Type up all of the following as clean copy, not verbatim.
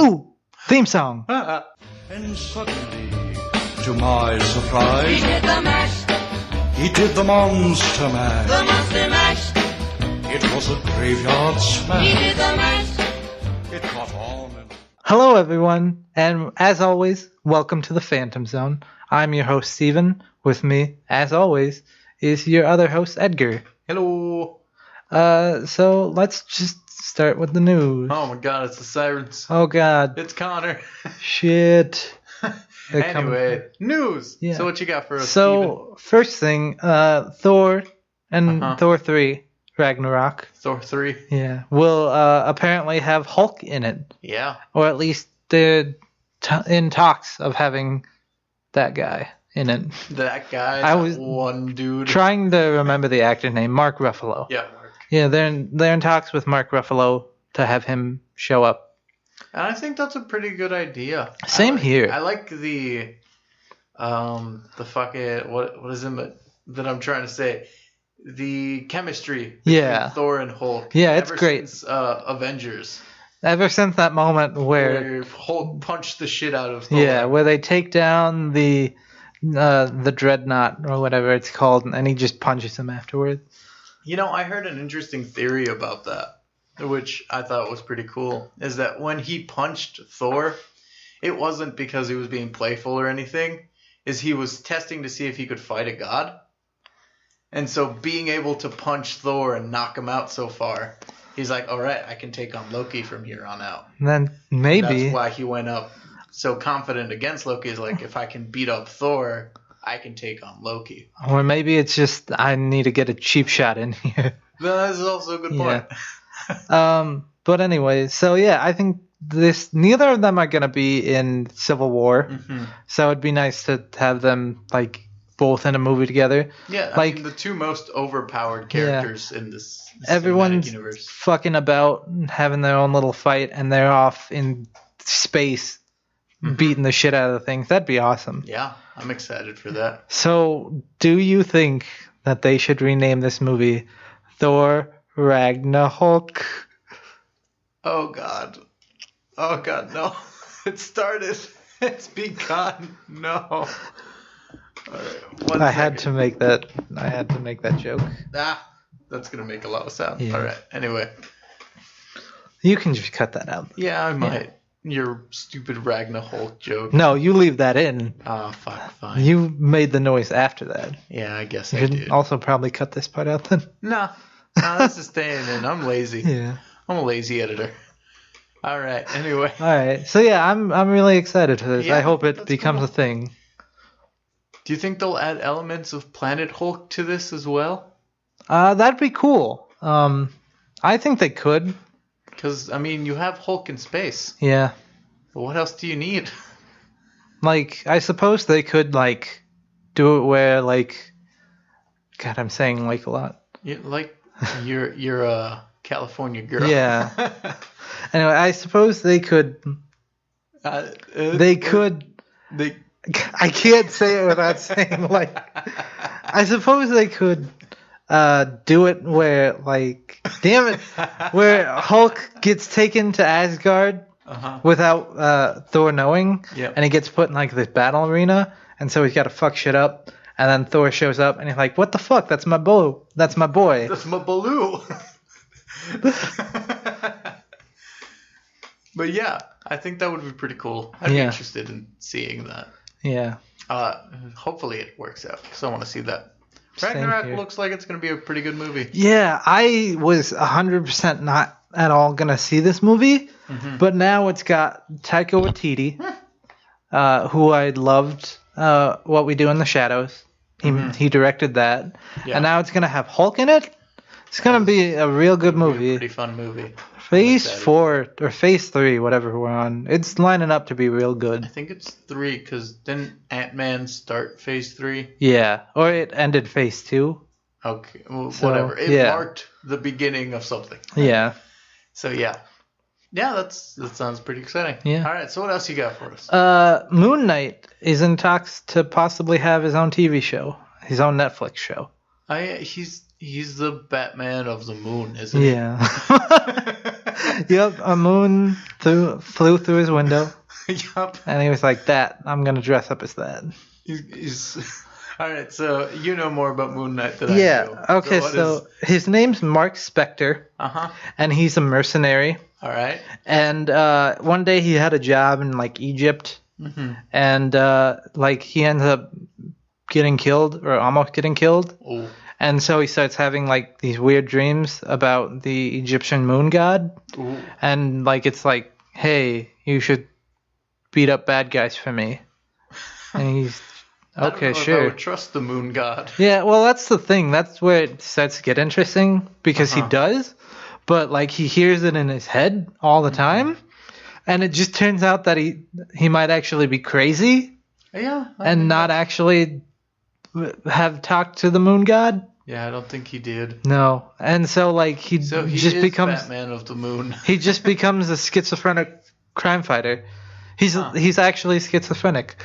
Boo! Theme song. And suddenly, to my surprise, He did the mash, he did the monster mash. the monster mash. It was a graveyard He smash. did the mash. It caught on and Hello, everyone, and as always, welcome to the Phantom Zone. I'm your host, Steven. With me, as always, is your other host, Edgar. Hello. So let's just start with the news. Oh my god, it's the sirens. Oh, God. It's Connor. Shit. They're Anyway, news. Yeah. So what you got for us, So, first thing, Thor and Uh-huh. Thor 3, Ragnarok, Steven? Thor 3. yeah, will apparently have Hulk in it. Yeah. Or at least they're in talks of having that guy in it. That guy. I that was one dude. Trying to remember the actor name, Mark Ruffalo. Yeah, Mark. Yeah, they're in talks with Mark Ruffalo to have him show up. And I think that's a pretty good idea. Same here. I like the fucking what is it that I'm trying to say? The chemistry between Yeah. Thor and Hulk. Yeah, it's ever great. Since, Avengers, Ever since that moment where Hulk punched the shit out of Thor. yeah, where they take down the dreadnought or whatever it's called, and he just punches him afterwards. You know, I heard an interesting theory about that, which I thought was pretty cool, is that when he punched Thor, it wasn't because he was being playful or anything, is he was testing to see if he could fight a god. And so being able to punch Thor and knock him out so far, he's like, all right, I can take on Loki from here on out. And then maybe That's why he went up so confident against Loki, is like, if I can beat up Thor, I can take on Loki. Or maybe it's just I need to get a cheap shot in here. That is also a good point. But anyway, so yeah, I think neither of them are gonna be in Civil War, Mhm. so it'd be nice to have them like both in a movie together. Yeah, Like- I mean, the two most overpowered characters in this cinematic Everyone's universe. fucking about, having their own little fight, and they're off in space, beating the shit out of the things. That'd be awesome. Yeah, I'm excited for that. So, do you think that they should rename this movie Thor Ragnarok? Oh god. Oh god, no. It started. It's begun. No. Alright, I had to make that joke. That's gonna make a lot of sound. Yeah. Alright, anyway. You can just cut that out. Yeah, I might. Your stupid Ragnar Hulk joke. No, you leave that in. Oh, fuck, fine. You made the noise after that. Yeah, I guess You I should did. also probably cut this part out then. No, this is staying in. I'm lazy. Yeah. I'm a lazy editor. Alright, anyway. All right. So yeah, I'm really excited for this. Yeah, I hope it that's becomes cool. a thing. Do you think they'll add elements of Planet Hulk to this as well? That'd be cool. I think they could. Because, I mean, you have Hulk in space. Yeah. But what else do you need? Like, I suppose they could like do it where like, God, I'm saying like a lot. You're a California girl. Yeah. Anyway, I suppose they could. They could. They. I can't say it without saying like. I suppose they could do it where like, damn it, where Hulk gets taken to Asgard without Thor knowing, Yep. and he gets put in like this battle arena, and so he's got to fuck shit up, and then Thor shows up, and he's like, "What the fuck? That's my boy. That's my boy." That's my Baloo. But yeah, I think that would be pretty cool. I'd be Yeah. interested in seeing that. Yeah. Hopefully it works out, because I want to see that. Same Ragnarok here. looks like it's going to be a pretty good movie. Yeah, I was 100% not at all gonna see this movie, but now it's got Taika Waititi, who I loved. What We Do in the Shadows. He directed that, Yeah. and now it's gonna have Hulk in it. It's gonna be a real good It'll be a movie. pretty fun movie. Phase excited. 4 or Phase 3, whatever we're on, it's lining up to be real I good. think it's 3, because didn't Ant-Man start Phase 3? Yeah, or it ended Phase 2. Okay, well, So, whatever. It yeah. marked the beginning of something. Yeah. So yeah. Yeah, that sounds pretty exciting. Yeah. All right, so what else you got for us? Moon Knight is in talks to possibly have his own TV show, his own Netflix show. He's the Batman of the moon, isn't he? Yeah. Yep, a moon flew through his window, Yup. and he was like, I'm gonna dress up as that. He's all right. So you know more about Moon Knight than I do. Yeah. Okay. So his name's Mark Spector, and he's a mercenary. All right. And one day he had a job in like Egypt, and like he ends up getting killed or almost getting killed. Ooh. And so he starts having like these weird dreams about the Egyptian moon god. Ooh. And like it's like, hey, you should beat up bad guys for me. And he's I don't know okay, if I sure. would trust the moon god. Yeah, well that's the thing. That's where it starts to get interesting because he does, but like he hears it in his head all the time. And it just turns out that he might actually be crazy Yeah. and not actually have talked to the moon god. Yeah, I don't think he did. No, and so like he So he just is becomes Batman of the Moon. he just becomes a schizophrenic crime fighter. He's actually schizophrenic,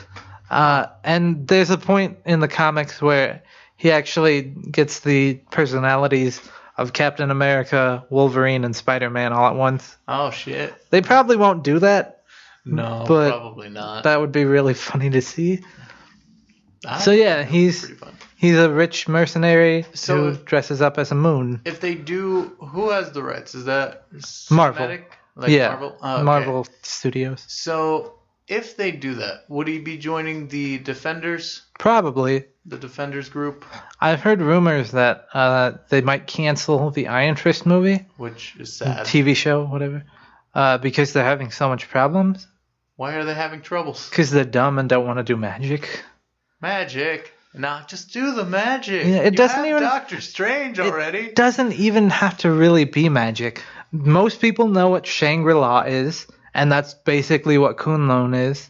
and there's a point in the comics where he actually gets the personalities of Captain America, Wolverine, and Spider-Man all at once. Oh shit. They probably won't do that. No, but probably not. That would be really funny to see. I So think yeah, that would be pretty fun. he's a rich mercenary So- who dresses up as a moon. If they do, who has the rights? Is that Marvel. cinematic? Like Yeah, Marvel. Oh, okay. Marvel Studios. So if they do that, would he be joining the Defenders? Probably. The Defenders group, I've heard rumors that they might cancel the Iron Fist movie, which is sad. TV show, whatever, because they're having so much problems. Why are they having troubles? Because they're dumb and don't want to do magic. Magic. Nah, just do the magic. Yeah, it You doesn't have even- Doctor Strange already. It doesn't even have to really be magic. Most people know what Shangri-La is, and that's basically what Kunlun is.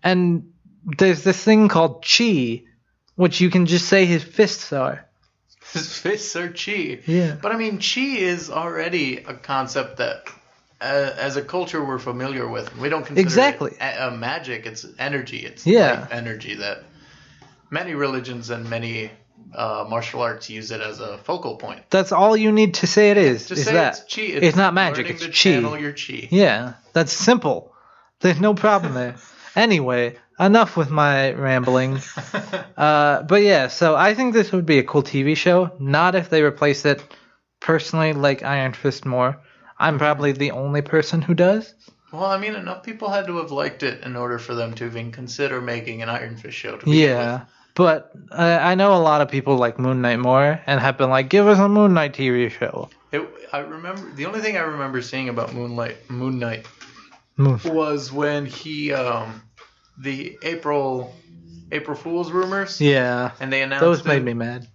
And there's this thing called Chi, which you can just say his fists are. His fists are chi. Yeah. But I mean, chi is already a concept that, as a culture, we're familiar with. We don't consider Exactly. it magic. It's energy. It's Yeah. life energy that many religions and many martial arts use it as a focal point. That's all you need to say it is. Just is say that. it's chi. It's not magic, learning it's to chi. channel your chi. Yeah, that's simple. There's no problem there. Anyway, enough with my rambling. But yeah, so I think this would be a cool TV show. Not if they replace it, personally, like Iron Fist more. I'm probably the only person who does. Well, I mean, enough people had to have liked it in order for them to even consider making an Iron Fist show. To begin Yeah, but I know a lot of people like Moon Knight more and have been like, give us a Moon Knight TV show. I remember the only thing I remember seeing about Moon Knight Moon. was when he the April Fool's rumors. Yeah, And they announced those made it, me mad.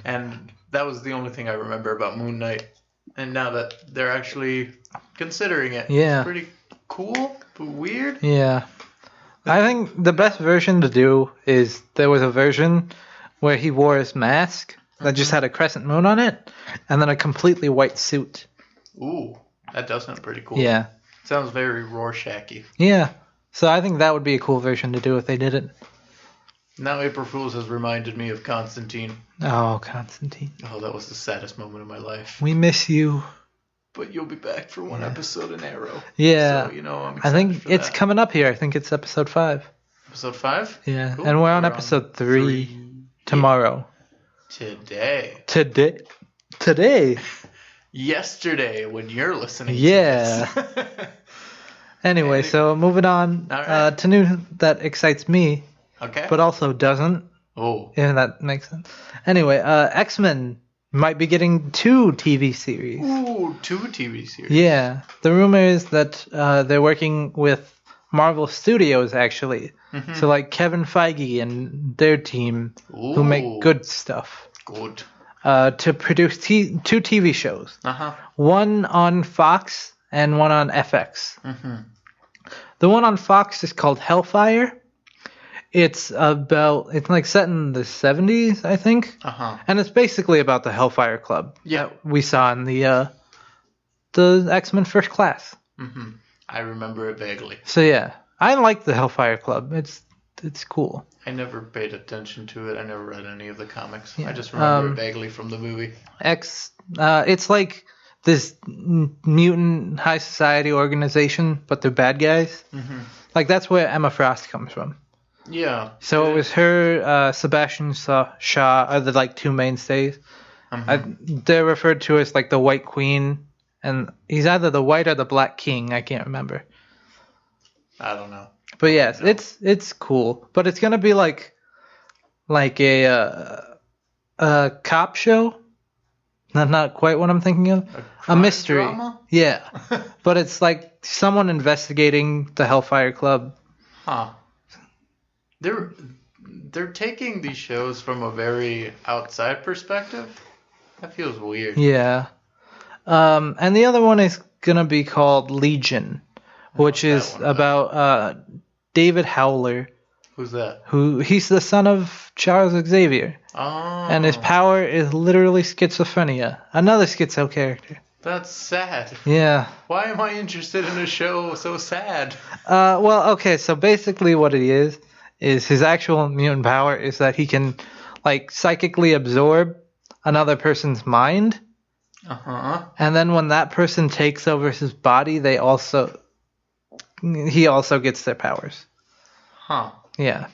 and that was the only thing I remember about Moon Knight. And now that they're actually considering it, Yeah. it's pretty cool but weird. Yeah. I think the best version to do is there was a version where he wore his mask that just had a crescent moon on it and then a completely white suit. Ooh, that does sound pretty cool. Yeah. Sounds very Rorschach-y. Yeah. So I think that would be a cool version to do if they did it. Now April Fool's has reminded me of Constantine. Oh, Constantine. Oh, that was the saddest moment of my life. We miss you. But you'll be back for one episode in Arrow. Yeah. So, I'm I excited think for it's that. coming up here. I think it's episode 5. Episode 5? Yeah. Cool. And we're on episode 3 tomorrow. Today. Today. Yesterday, when you're listening Yeah. to this. Anyway, so moving on All right. to news that excites me, Okay. but also doesn't. Oh. If that makes sense. Anyway, X-Men might be getting 2 TV series. Ooh, 2 TV series. Yeah. The rumor is that they're working with Marvel Studios, actually. Mm-hmm. So, like, Kevin Feige and their team, who Ooh. make good stuff, Good. to produce 2 TV shows. Uh-huh. One on Fox and one on FX. Mm-hmm. The one on Fox is called Hellfire. It's like set in the 70s, I think. Uh-huh. And it's basically about the Hellfire Club. Yeah. We saw in the X-Men First Class. Mm-hmm. I remember it vaguely. So yeah, I like the Hellfire Club. It's cool. I never paid attention to it. I never read any of the comics. Yeah. I just remember it vaguely from the movie. It's like this mutant high society organization, but they're bad guys. Mm-hmm. Like that's where Emma Frost comes from. Yeah. So it was her, Sebastian Shaw are the like two mainstays. They're referred to as like the White Queen, and he's either the White or the Black King. I can't remember. I don't know. But yes, it's cool. But it's gonna be like a cop show. Not quite what I'm thinking of. A mystery. Drama? Yeah. But it's like someone investigating the Hellfire Club. Huh. They're taking these shows from a very outside perspective. That feels weird. Yeah. And the other one is gonna be called Legion, which is about David Howler. Who's that? He's the son of Charles Xavier. Oh. And his power is literally schizophrenia. Another schizo character. That's sad. Yeah. Why am I interested in a show so sad? Well, okay, so basically what it is his actual mutant power is that he can, like, psychically absorb another person's mind. Uh-huh. And then when that person takes over his body, he also gets their powers. Huh. Yeah.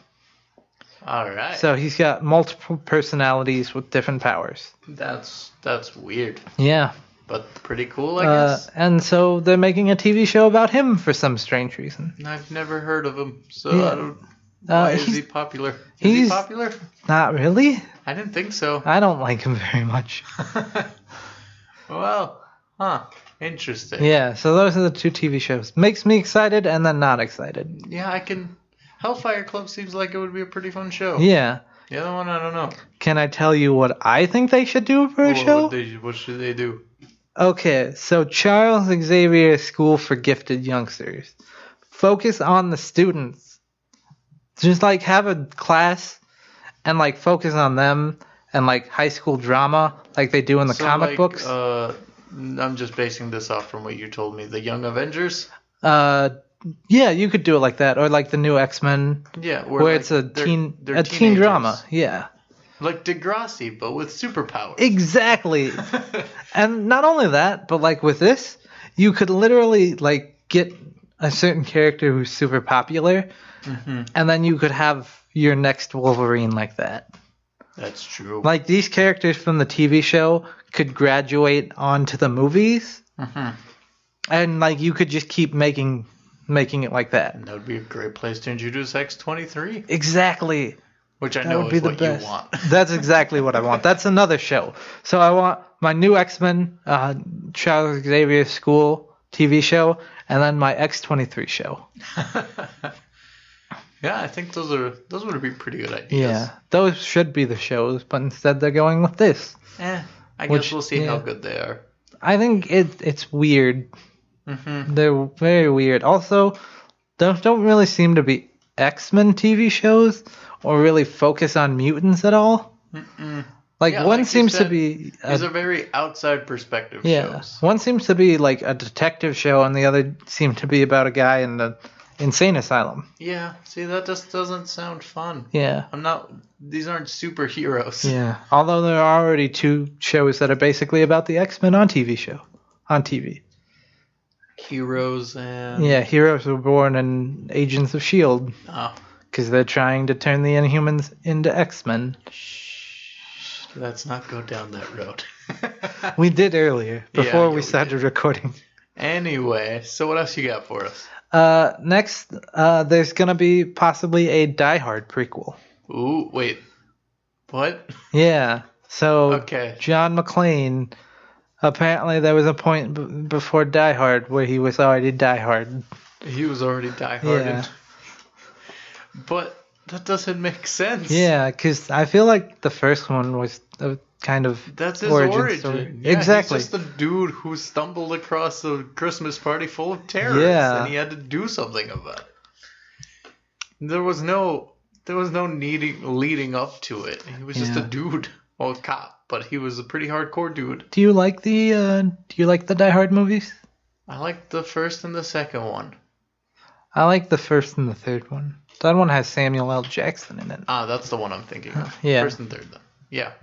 All right. So he's got multiple personalities with different powers. That's weird, Yeah. but pretty cool, I guess. And so they're making a TV show about him for some strange reason. I've never heard of him, so Yeah. I don't. Why is he's- he popular? Is he he's- popular? Not really. I didn't think so. I don't like him very much. Well, interesting. Yeah, so those are the two TV shows. Makes me excited and then not excited. Yeah, I can. Hellfire Club seems like it would be a pretty fun show. Yeah. The other one, I don't know. Can I tell you what I think they should do for a show? What should they do? Okay, so Charles Xavier School for Gifted Youngsters. Focus on the students. Just like have a class and like focus on them and like high school drama like they do in the comic books. I'm just basing this off from what you told me. The Young Avengers? Yeah, you could do it like that, or like the new X-Men. Yeah, where like it's a they're teen teenagers. drama. Yeah. Like Degrassi, but with superpowers. Exactly. And not only that, but like with this, you could literally like get a certain character who's super popular, and then you could have your next Wolverine like that. That's true. Like these characters from the TV show could graduate onto the movies, and like you could just keep making it like that. That would be a great place to introduce X-23. Exactly. Which I That know would be is the what best. you want. That's exactly what I want. That's another show. So I want my new X-Men, Charles Xavier School TV show, and then my X-23 show. Yeah, I think those would be pretty good ideas. Yeah, those should be the shows, but instead they're going with this. I guess Which, we'll see how yeah. good they are. I think it's weird. They're very weird. Also, don't really seem to be X-Men TV shows or really focus on mutants at all. Like Yeah, one like you seems to said, be These are very outside perspective shows. one seems to be like a detective show, and the other seemed to be about a guy in the insane asylum. Yeah, see, that just doesn't sound fun. Yeah. These aren't superheroes. Yeah. Although there are already two shows that are basically about the X-Men on TV. Heroes and... Yeah, Heroes Were Born and Agents of S.H.I.E.L.D. Oh, because they're trying to turn the Inhumans into X-Men. let's not go down that road. We did earlier, before we we started did. recording. Anyway, so what else you got for us? Next, there's going to be possibly a Die Hard prequel. Ooh, wait. What? Yeah. So, Okay. John McClane, apparently there was a point before Die Hard where he was already Die Hard. He was already die-harded. Yeah. But that doesn't make sense. Yeah, because I feel like the first one was a kind of That's his origin story. Yeah, Exactly. He's just a dude who stumbled across a Christmas party full of terrorists, Yeah. and he had to do something about it. There was no leading up to it. He was just a Yeah. dude, well, a cop, but he was a pretty hardcore dude. Do you like the Die Hard movies? I liked the first and the second one. I like the first and the third one. That one has Samuel L. Jackson in it. Ah, that's the one I'm thinking of. Yeah. First and third, then. Yeah.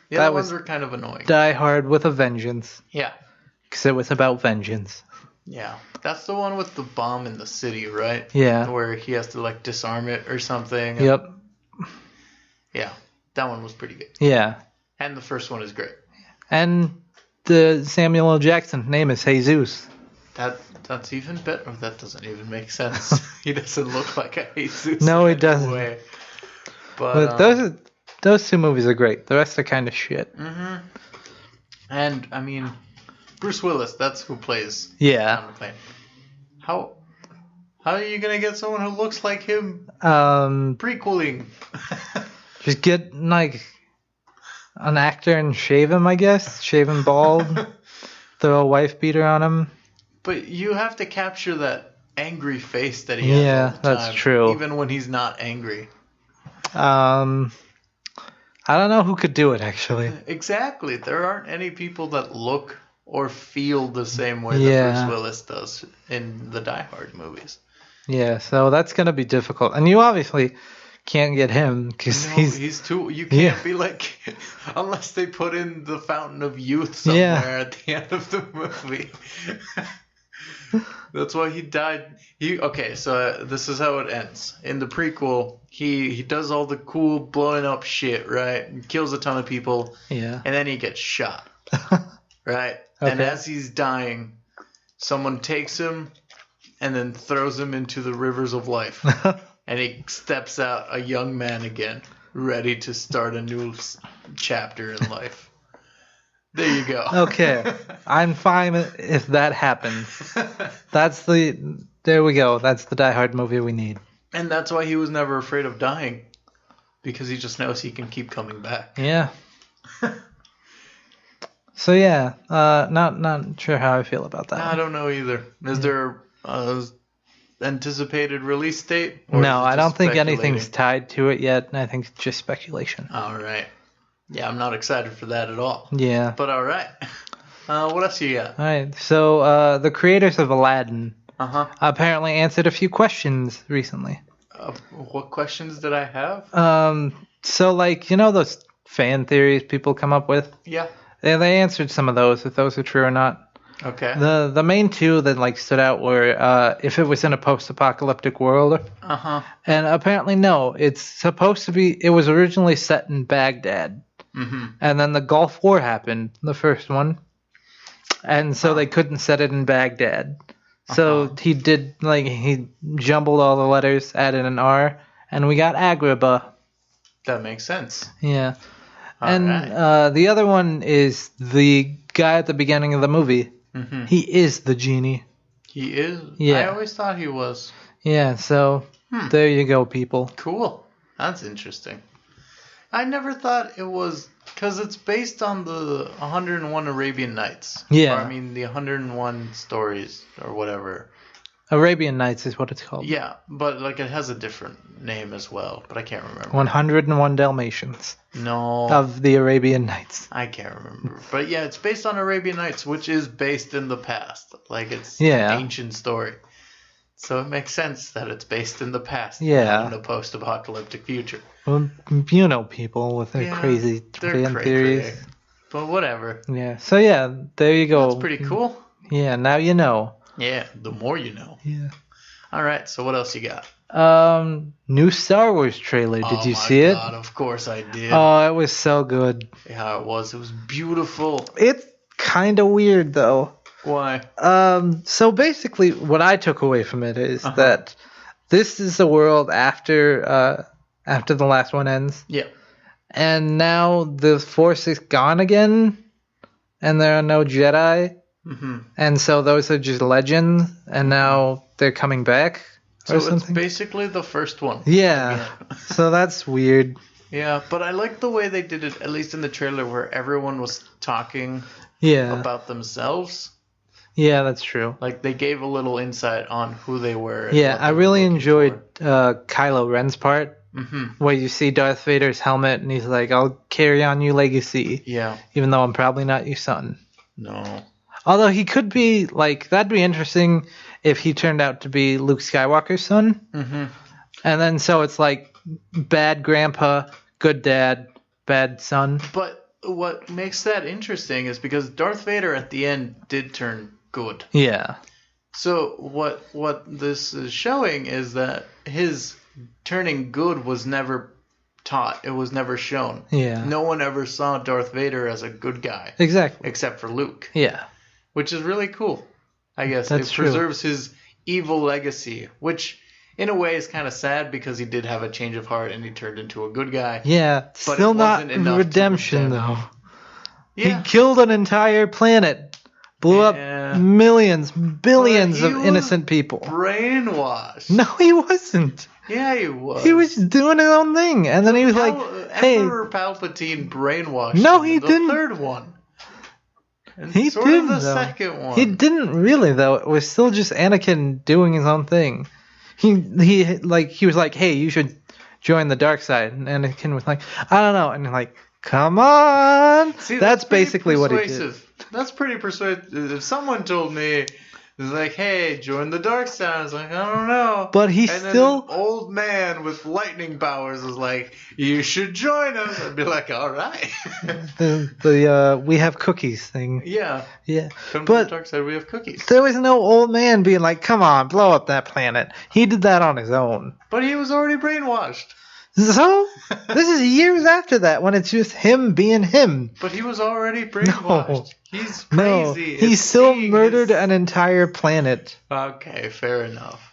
The That other was ones were kind of annoying. Die Hard with a Vengeance. Yeah. because it was about vengeance. Yeah, that's the one with the bomb in the city, right? Yeah. Where he has to like disarm it or something. Yep. Yeah, that one was pretty good. Yeah. And the first one is great. And the Samuel L. Jackson name is Jesus. That's even better. That doesn't even make sense. He doesn't look like a Jesus. No, he in any doesn't. way. But those two movies are great. The rest are kind of shit. Mm-hmm. And I mean, Bruce Willis. That's who plays. Yeah. On the plane. How are you gonna get someone who looks like him? Prequeling. Just get like an actor and shave him, I guess. Shave him bald. Throw a wife beater on him. But you have to capture that angry face that he has. Yeah, all the time, that's true. Even when he's not angry. I don't know who could do it, actually. Exactly. There aren't any people that look or feel the same way Yeah. that Bruce Willis does in the Die Hard movies. Yeah, so that's going to be difficult. And you obviously can't get him because No, he's... too. You can't Yeah. be like, unless they put in the Fountain of Youth somewhere Yeah. at the end of the movie. That's why he died. Okay, so this is how it ends. In the prequel, he does all the cool blowing up shit, right? And kills a ton of people, Yeah. and then he gets shot, right? And Okay. as he's dying, someone takes him and then throws him into the rivers of life. And he steps out a young man again, ready to start a new chapter in life. There you go. Okay. I'm fine if that happens. There we go. That's the Die Hard movie we need. And that's why he was never afraid of dying. Because he just knows he can keep coming back. Yeah. So yeah, not sure how I feel about that. I don't know either. Is there anticipated release date? Or is No, it I just don't think speculating? anything's tied to it yet. I think it's just speculation. All right. Yeah, I'm not excited for that at all. Yeah. But all right. What else you got? All right. So the creators of Aladdin Uh-huh. apparently answered a few questions recently. What questions did I have? So like those fan theories people come up with. Yeah. They answered some of those, if those are true or not. Okay. The main two that like stood out were if it was in a post-apocalyptic world, Uh-huh. and apparently no. It's supposed to be. It was originally set in Baghdad, Mm-hmm. and then the Gulf War happened, the first one, and so they couldn't set it in Baghdad. So he jumbled all the letters, added an R, and we got Agrabah. That makes sense. Yeah. All And right. the other one is the guy at the beginning of the movie. Mm-hmm. He is the genie. He is? Yeah. I always thought he was. Yeah, so there you go, people. Cool. That's interesting. I never thought it was... Because it's based on the 101 Arabian Nights. Yeah. Or, I mean, the 101 stories or whatever. Arabian Nights is what it's called. Yeah, but like it has a different name as well, but I can't remember. 101 Dalmatians No. of the Arabian Nights. I can't remember. But yeah, it's based on Arabian Nights, which is based in the past. Like it's Yeah. an ancient story. So it makes sense that it's based in the past. Yeah. Not in a post-apocalyptic future. Well, people with their Yeah, crazy they're fan cray-cray. theories. But whatever. Yeah, so yeah, there you go. That's pretty cool. Yeah, now you know. Yeah, the more you know. Yeah. All right, so what else you got? New Star Wars trailer. Did you see it? God, of course I did. Oh, it was so good. Yeah, it was. It was beautiful. It's kind of weird though. Why? So basically, what I took away from it is that this is the world after the last one ends, Yeah. and now the Force is gone again, and there are no Jedi, and so those are just legends, and now they're coming back So or it's something. basically the first one. Yeah. So that's weird. Yeah, but I like the way they did it, at least in the trailer, where everyone was talking Yeah. about themselves. Yeah, that's true. Like, they gave a little insight on who they were. and Yeah, what I they were really looking enjoyed Kylo Ren's part, where you see Darth Vader's helmet, and he's like, "I'll carry on your legacy, Yeah. even though I'm probably not your son." No. Although he could be, like, that'd be interesting if he turned out to be Luke Skywalker's son. Mm-hmm. And then so it's like bad grandpa, good dad, bad son. But what makes that interesting is because Darth Vader at the end did turn good. Yeah. So what this is showing is that his turning good was never taught. It was never shown. Yeah. No one ever saw Darth Vader as a good guy. Exactly. Except for Luke. Yeah. Which is really cool. I guess That's it true. preserves his evil legacy, which in a way is kind of sad because he did have a change of heart and he turned into a good guy. Yeah. But Still it not wasn't enough to redemption, redeem though. him. Yeah. He killed an entire planet. Blew Yeah. up millions, billions But of he was innocent people. Brainwashed. No, he wasn't. Yeah, he was. He was doing his own thing. And then he was like, hey, Emperor Palpatine brainwashed No, him he in the didn't. third one. And he sort didn't, of the though. second one. He didn't really, though. It was still just Anakin doing his own thing. He was like, hey, you should join the dark side. And Anakin was like, I don't know. And like, come on. See, that's pretty basically what he did. persuasive. That's pretty persuasive. If someone told me, it's like, hey, join the dark side, I was like, I don't know. But he and still... then an old man with lightning powers was like, you should join us. I'd be like, all right. the we have cookies thing. Yeah. Yeah. Come to But the dark side, we have cookies. there was no old man being like, come on, blow up that planet. He did that on his own. But he was already brainwashed. So, this is years after that when it's just him being him. But he was already brainwashed. He's crazy. No, he It's still seeing murdered his- an entire planet. Okay, fair enough.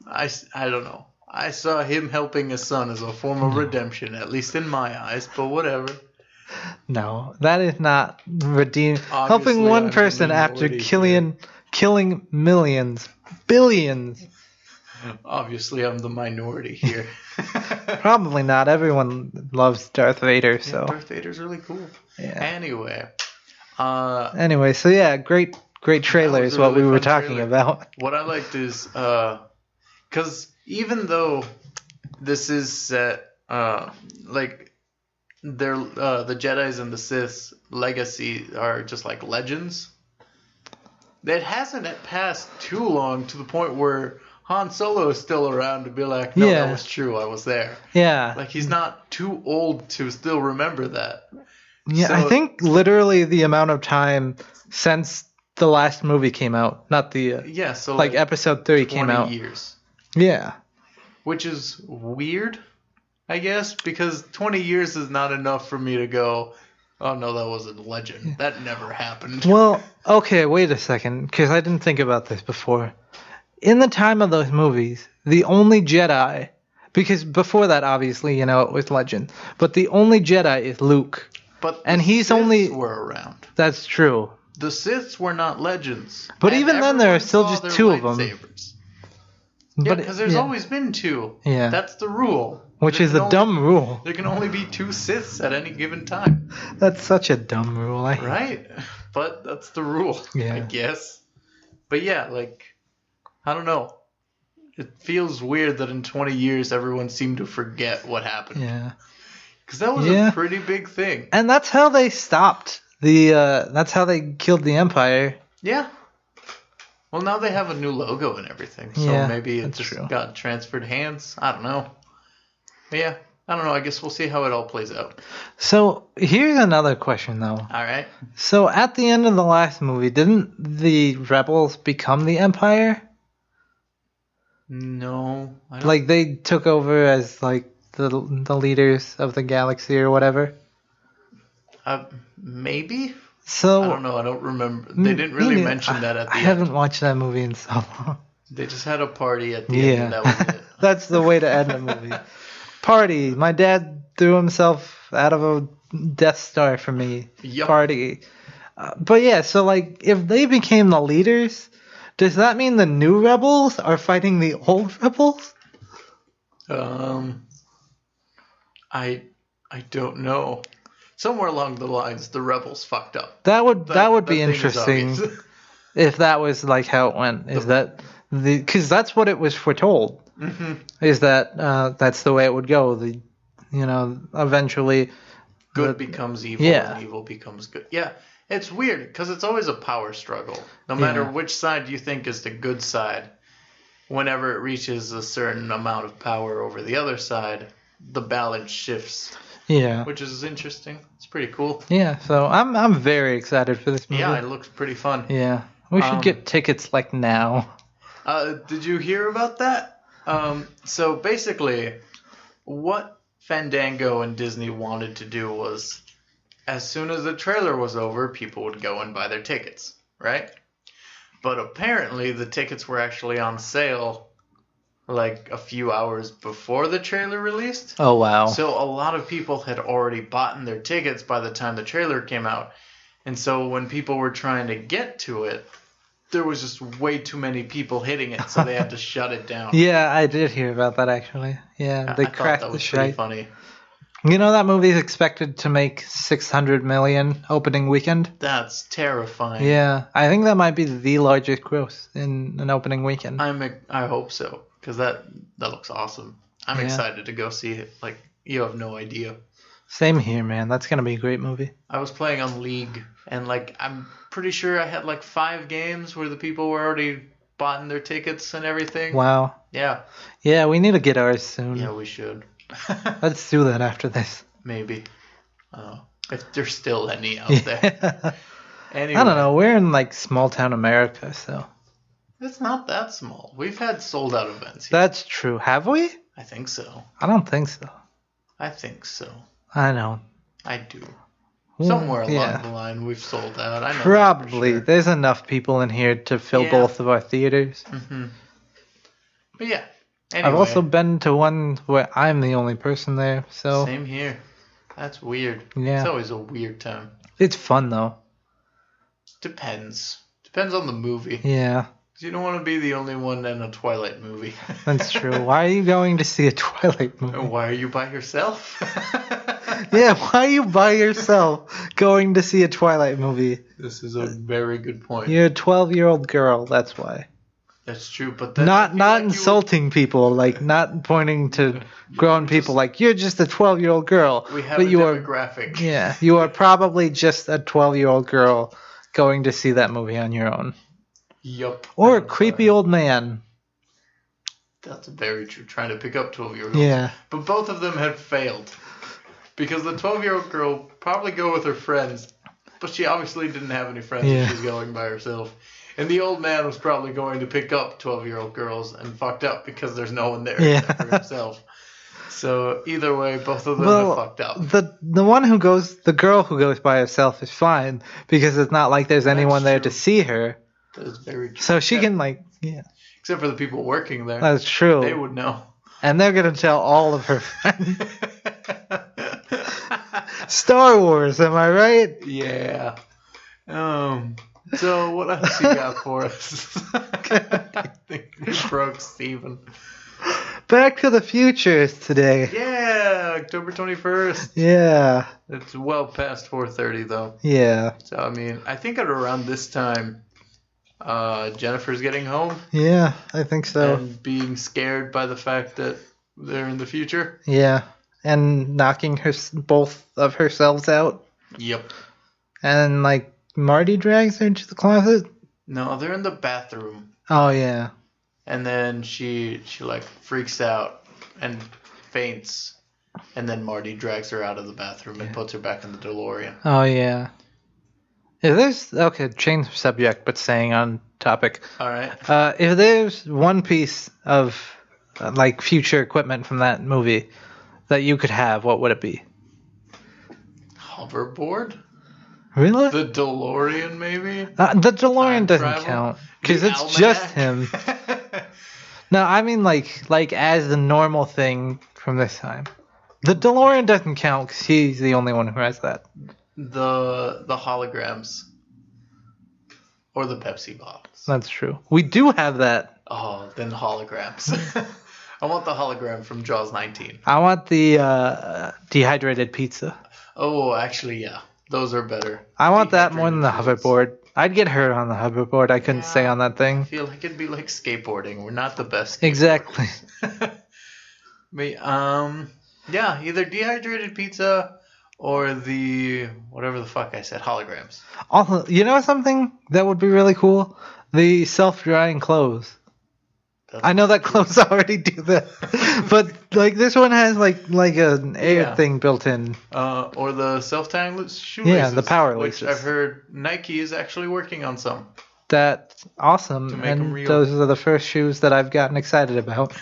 I don't know. I saw him helping his son as a form of redemption, at least in my eyes, but whatever. No, that is not redeem. Obviously, Helping one I'm the person after minority killing millions, billions. Obviously, I'm the minority here. Probably not. Everyone loves Darth Vader, so. Yeah, Darth Vader's really cool. Yeah. Anyway, Anyway, so yeah, great trailer was is a what really we were fun talking trailer. about. what I liked is, because even though this is set, like, they're, the Jedis and the Sith's legacy are just like legends, it hasn't passed too long to the point where Han Solo is still around to be like, no, Yeah. that was true, I was there. Yeah. Like, he's not too old to still remember that. Yeah, So- I think literally the amount of time since the last movie came out, not the Yeah, so like episode 3 20 came out. years. Yeah. Which is weird, I guess, because 20 years is not enough for me to go, oh no, that was a legend. That never happened. Well, okay, wait a second, because I didn't think about this before. In the time of those movies, the only Jedi, because before that, obviously, it was legend, but the only Jedi is Luke. But and the he's Siths only- were around. That's true. The Siths were not legends. But And even then, there are everyone still saw just their two of them. lightsabers. Yeah, But because there's yeah. always been two. Yeah. That's the rule. Which There is can a only- dumb rule. There can only be two Siths at any given time. That's such a dumb rule. Right? But that's the rule, Yeah. I guess. But yeah, like, I don't know. It feels weird that in 20 years everyone seemed to forget what happened. Yeah. Because that was Yeah. a pretty big thing. And that's how they stopped that's how they killed the Empire. Yeah. Well, now they have a new logo and everything. So Yeah, maybe it that's just true. got transferred hands. I don't know. But yeah, I don't know. I guess we'll see how it all plays out. So here's another question, though. All right. So at the end of the last movie, didn't the rebels become the Empire? No. I don't, Like they took over as like the leaders of the galaxy or whatever. maybe? So I don't know. I don't remember. They didn't really mention that at the I end. haven't watched that movie in so long. They just had a party at the end and that was it. That's the way to end a movie. Party. My dad threw himself out of a Death Star for me. Yup. Party. But yeah, so like if they became the leaders, does that mean the new rebels are fighting the old rebels? I don't know. Somewhere along the lines, the rebels fucked up. That would be That thing is interesting obvious. if that was like how it went. Is that because that's what it was foretold. Mm-hmm. Is that that's the way it would go? Eventually. Good becomes evil Yeah. and evil becomes good. Yeah, it's weird because it's always a power struggle. No matter Yeah. which side you think is the good side, whenever it reaches a certain amount of power over the other side, the balance shifts Yeah. which is interesting. It's pretty cool. Yeah, so I'm very excited for this movie. Yeah, it looks pretty fun. Yeah. We should get tickets like now. Did you hear about that? So basically, what Fandango and Disney wanted to do was, as soon as the trailer was over, people would go and buy their tickets, right? But apparently, the tickets were actually on sale like a few hours before the trailer released. Oh, wow. So a lot of people had already bought their tickets by the time the trailer came out. And so when people were trying to get to it, there was just way too many people hitting it, so they had to shut it down. Yeah, I did hear about that, actually. Yeah, they I cracked thought that the was pretty shite. funny. You know that movie's expected to make $600 million opening weekend? That's terrifying. Yeah, I think that might be the largest gross in an opening weekend. I hope so, because that looks awesome. I'm Yeah. excited to go see it. Like, you have no idea. Same here, man. That's going to be a great movie. I was playing on League, and like I'm pretty sure I had like 5 games where the people were already bought their tickets and everything. Wow. Yeah. Yeah, we need to get ours soon. Yeah, we should. Let's do that after this. Maybe. If there's still any out there. Anyway, I don't know. We're in like small town America, so. It's not that small. We've had sold out events here. That's true. Have we? I think so. I don't think so. I think so. I know. I do. Somewhere along yeah. the line, we've sold out. I know that for Probably. sure. There's enough people in here to fill Yeah. both of our theaters. Mm-hmm. But yeah. Anyway, I've also been to one where I'm the only person there, so same here. That's weird. Yeah. It's always a weird time. it's fun though. Depends. Depends on the movie. Yeah, You don't want to be the only one in a Twilight movie. that's true. Why are you going to see a Twilight movie? And why are you by yourself? Yeah, why are you by yourself going to see a Twilight movie? This is a very good point. You're a 12-year-old girl, that's why. That's true, but then I Not feel not like you would- insulting people, like not pointing to grown people like you're just a 12-year-old girl. We have but a you are demographic. yeah, you are probably just a 12-year-old girl going to see that movie on your own. Yup. Or a creepy old man. That's very true. Trying to pick up 12-year-olds. Yeah. But both of them had failed. Because the 12-year-old girl probably go with her friends, but she obviously didn't have any friends Yeah. if she's going by herself. And the old man was probably going to pick up 12-year-old girls and fucked up because there's no one there Yeah. except for himself. So either way, both of them Well, have fucked up. the girl who goes by herself is fine because it's not like there's anyone there to true. see her. That is very true. So she Except- can like yeah, Except for the people working there. that's true. They would know. And they're gonna tell all of her friends. Star Wars, am I right? Yeah. So what else you got for us? I think we broke Steven. Back to the Future is today. Yeah, October 21st. Yeah, It's well past 4:30 though. yeah, So I mean, I think at around this time, Jennifer's getting home yeah. I think so. and being scared by the fact that they're in the future. Yeah, and knocking both of herselves out, Yep. and like Marty drags her into the closet. No, they're in the bathroom, Oh yeah, and then she like freaks out and faints, and then Marty drags her out of the bathroom and puts her back in the DeLorean. oh yeah. If there's okay, change subject, but staying on topic. All right. If there's one piece of like future equipment from that movie that you could have, what would it be? Hoverboard? Really? The DeLorean, maybe? The DeLorean Time doesn't travel? count because The it's just almanac? him. No, I mean like as the normal thing from this time. The DeLorean doesn't count because he's the only one who has that. The holograms. Or the Pepsi bottles. That's true. We do have that. Oh, then holograms. I want the hologram from Jaws 19. I want the dehydrated pizza. Oh, actually, yeah. Those are better. I want that more than the Dehydrated foods. hoverboard. I'd get hurt on the hoverboard. I couldn't stay on that I thing. feel like it'd be like skateboarding. We're not the best. Exactly. Yeah, either dehydrated pizza or the whatever the fuck I said, holograms. Also, you know something that would be really cool? The self-drying clothes. I know that clothes already do that, but like this one has like an air thing built in. Or the self-tying shoelaces. Yeah, the power which laces. I've heard Nike is actually working on some. That's awesome, To make 'em and real. those are the first shoes that I've gotten excited about.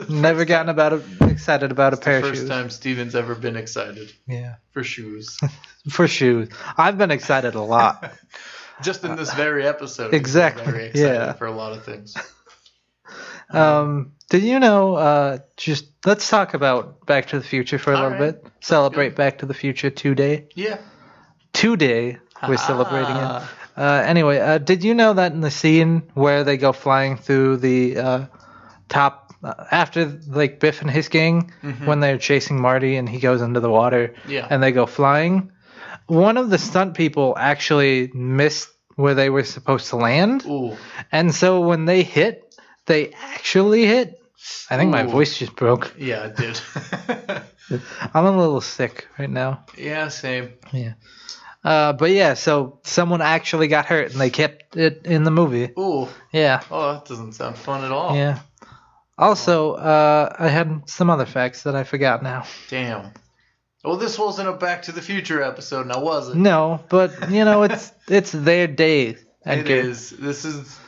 Never gotten excited about a pair of First shoes. time Steven's ever been excited Yeah, for shoes. for shoes. I've been excited a lot. Just in this very episode. he's been Exactly, Very excited yeah. for a lot of things. Did you know? Just let's talk about Back to the Future for a little Alright. bit. Celebrate good. Back to the Future today. Yeah. Today we're celebrating it. Ah. Anyway, did you know that in the scene where they go flying through the top after like Biff and his gang when they're chasing Marty and he goes into the water Yeah. and they go flying, one of the stunt people actually missed where they were supposed to land, Ooh. and so when they hit, they actually hit. I think my Ooh. voice just broke. Yeah, it did. I'm a little sick right now. yeah, same. Yeah. But yeah, so someone actually got hurt and they kept it in the movie. Ooh. Yeah. Oh, that doesn't sound fun at all. Yeah. Also, I had some other facts that I forgot now. Damn. Well, this wasn't a Back to the Future episode, now was it? No, but you know, it's their day. It is. This is.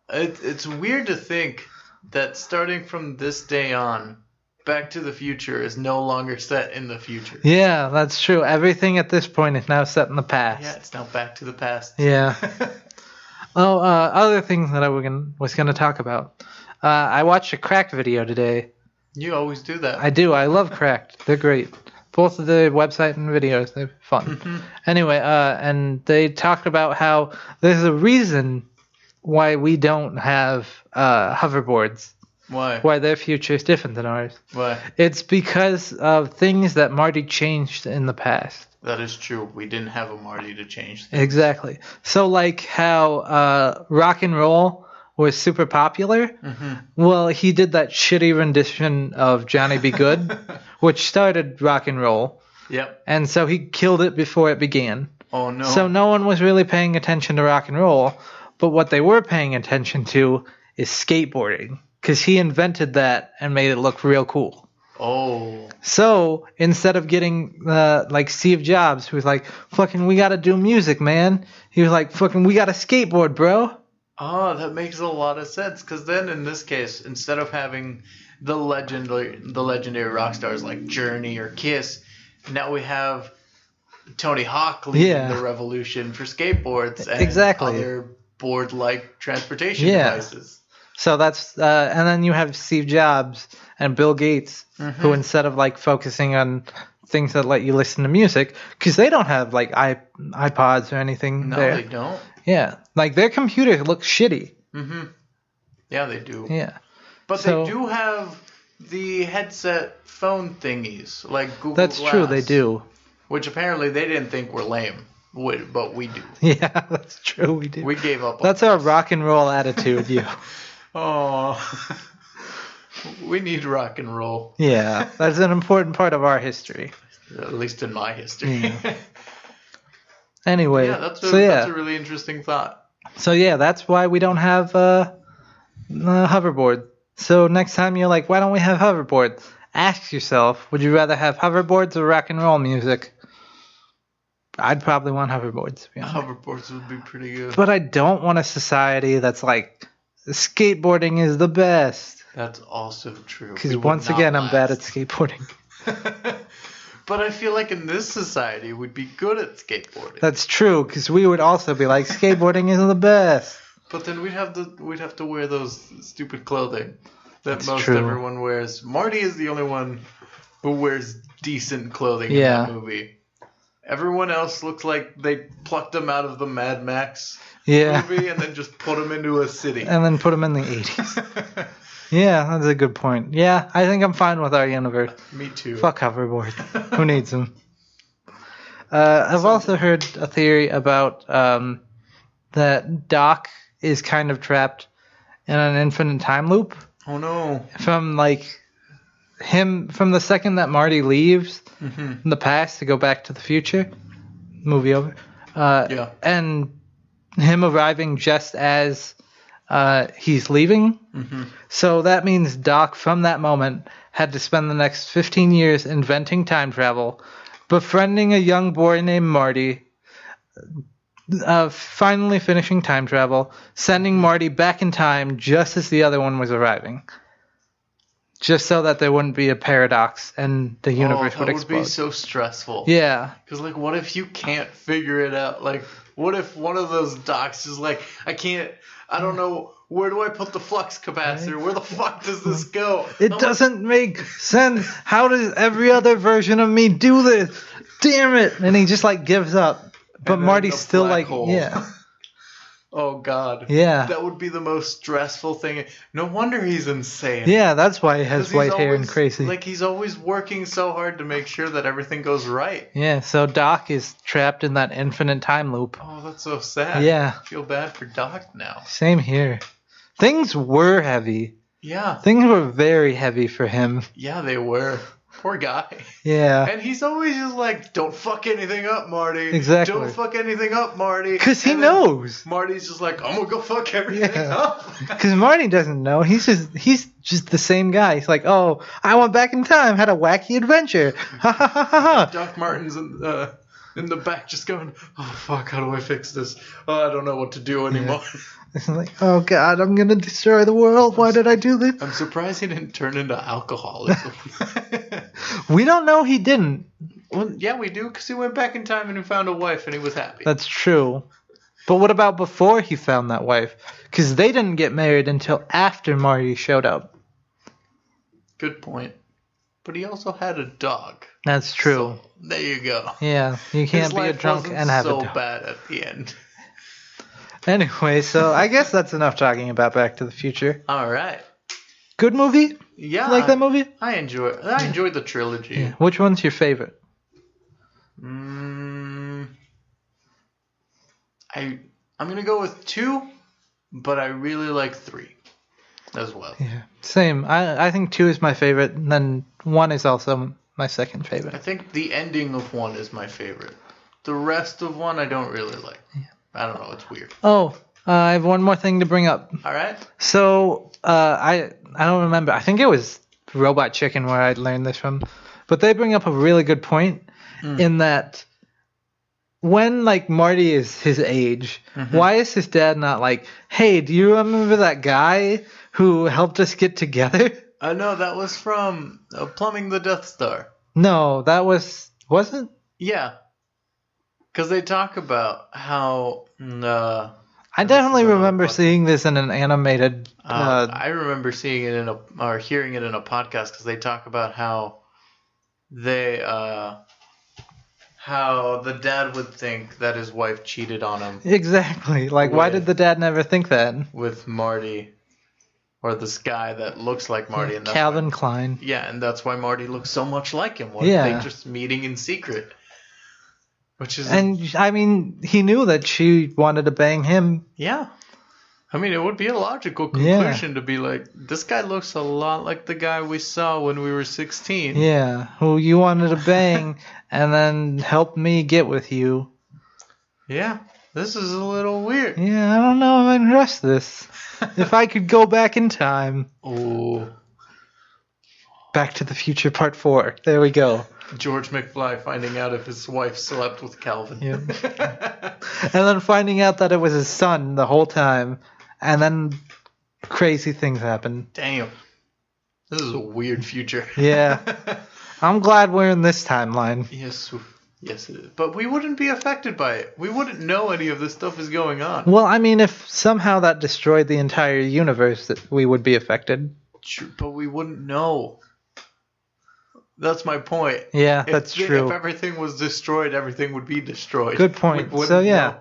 It's weird to think that starting from this day on, Back to the Future is no longer set in the future. Yeah, that's true. Everything at this point is now set in the past. Yeah, it's now Back to the past. Yeah. Oh, other things that I was gonna talk about. I watched a Cracked video today. You always do that. I do. I love Cracked. They're great. Both of the website and videos, they're fun. Anyway, and they talked about how there's a reason why we don't have hoverboards. Why? Why their future is different than ours. Why? It's because of things that Marty changed in the past. That is true. We didn't have a Marty to change things. Exactly. So like how rock and roll was super popular. Well, he did that shitty rendition of Johnny Be Good, which started rock and roll. Yep. And so he killed it before it began. Oh, no. So no one was really paying attention to rock and roll. But what they were paying attention to is skateboarding. Because he invented that and made it look real cool. Oh. So instead of getting like Steve Jobs, who was like, fucking, we got to do music, man. He was like, fucking, we got to skateboard, bro. Oh, that makes a lot of sense. Because then, in this case, instead of having the legendary rock stars like Journey or Kiss, now we have Tony Hawk leading the revolution for skateboards and other board-like transportation devices. So that's and then you have Steve Jobs and Bill Gates, who instead of like focusing on things that let you listen to music, because they don't have like iPods or anything. No, there. they don't. Yeah, like their computers look shitty. Yeah, they do. Yeah, But So- they do have the headset phone thingies, like Google that's Glass. true. They do. Which apparently they didn't think were lame, but we do. Yeah, that's true. We do. We gave up on That's our rock and roll attitude, you. Oh, we need rock and roll, Yeah, that's an important part of our history. at least in my history. Anyway, that's a really interesting thought. So yeah, that's why we don't have a hoverboard. So next time you're like, why don't we have hoverboard? Ask yourself, would you rather have hoverboards or rock and roll music? I'd probably want hoverboards, to be honest. Hoverboards would be pretty good. But I don't want a society that's like, skateboarding is the best. That's also true. Because It would once not again, I'm bad at last. skateboarding. But I feel like in this society, we'd be good at skateboarding. That's true, because we would also be like, skateboarding is the best. But then we'd have to wear those stupid clothing that That's most true. everyone wears. Marty is the only one who wears decent clothing in Yeah. that movie. Everyone else looks like they plucked him out of the Mad Max Yeah. movie and then just put him into a city. And then put them in the 80s. Yeah, that's a good point. Yeah, I think I'm fine with our universe. Me too. Fuck hoverboard. Who needs them? I've also heard a theory about that Doc is kind of trapped in an infinite time loop Oh no. from like him from the second that Marty leaves in the past to go back to the future. Movie over. Yeah. And him arriving just as he's leaving. Mm-hmm. So that means Doc, from that moment, had to spend the next 15 years inventing time travel, befriending a young boy named Marty, finally finishing time travel, sending Marty back in time just as the other one was arriving. Just so that there wouldn't be a paradox and the universe would explode. That would be so stressful. Yeah. Because, like, what if you can't figure it out? Like, what if one of those docs is like, I don't know, where do I put the flux capacitor? Where the fuck does this go? It doesn't make sense. How does every other version of me do this? Damn it. And he just, like, gives up. But Marty's still, like, hole. yeah. Oh, God. Yeah. That would be the most stressful thing. No wonder he's insane. Yeah, that's why he has 'Cause white he's hair and always- crazy. Like, he's always working so hard to make sure that everything goes right. Yeah, so Doc is trapped in that infinite time loop. Oh, that's so sad. Yeah. I feel bad for Doc now. Same here. Things were heavy. Yeah. Things were very heavy for him. Yeah, they were. Poor guy. Yeah. And he's always just like, don't fuck anything up, Marty. Exactly. Don't fuck anything up, Marty. Because he And then knows. Marty's just like, I'm going to go fuck everything Yeah. up. Because Marty doesn't know. He's just the same guy. He's like, oh, I went back in time, had a wacky adventure. Ha ha ha ha ha. Doc Martin's in the back just going, oh, fuck, how do I fix this? Oh, I don't know what to do anymore. It's like, oh God, I'm gonna destroy the world. Why did I do this? I'm surprised he didn't turn into alcoholism. We don't know he didn't. Well, yeah, we do, because he went back in time and he found a wife and he was happy. That's true. But what about before he found that wife? Because they didn't get married until after Marty showed up. Good point. But he also had a dog. That's true. So, there you go. Yeah, you can't His be a life drunk wasn't and have so a dog. bad at the end. Anyway, so I guess that's enough talking about Back to the Future. All right. Good movie? Yeah. You like that movie? I enjoyed the trilogy. Yeah. Which one's your favorite? I'm gonna go with 2, but I really like 3 as well. Yeah, same. I think 2 is my favorite, and then 1 is also my second I favorite. think the ending of 1 is my favorite. The rest of 1 I don't really like. I don't know. It's weird. Oh, I have one more thing to bring up. All right. So, I don't remember. I think it was Robot Chicken where I learned this from. But they bring up a really good point in that when, like, Marty is his age, why is his dad not like, hey, do you remember that guy who helped us get together? No, that was from Plumbing the Death Star. No, that wasn't? Yeah. Because they talk about how... I definitely remember seeing this in an animated... I remember seeing it or hearing it in a podcast because they talk about how how the dad would think that his wife cheated on him Exactly. Like, why did the dad never think that? with Marty, or this guy that looks like Marty. And that's Calvin why, Klein. yeah, and that's why Marty looks so much like him. What Yeah. if they just meeting in secret? Which is And, I mean, he knew that she wanted to bang him. yeah. I mean, it would be a logical conclusion to be like, this guy looks a lot like the guy we saw when we were 16. Yeah, who you wanted to bang and then help me get with you. Yeah, this is a little weird. Yeah, I don't know if I can trust this. If I could go back in time. Oh, Back to the Future Part 4. There we go. George McFly finding out if his wife slept with Calvin. Yeah. And then finding out that it was his son the whole time. And then crazy things happen. Damn. This is a weird future. Yeah. I'm glad we're in this timeline. Yes, it is. But we wouldn't be affected by it. We wouldn't know any of this stuff is going on. Well, I mean, if somehow that destroyed the entire universe, that we would be affected. True, but we wouldn't know. That's my point. Yeah, that's true. If everything was destroyed, everything would be destroyed. Good point. We wouldn't So, yeah. know.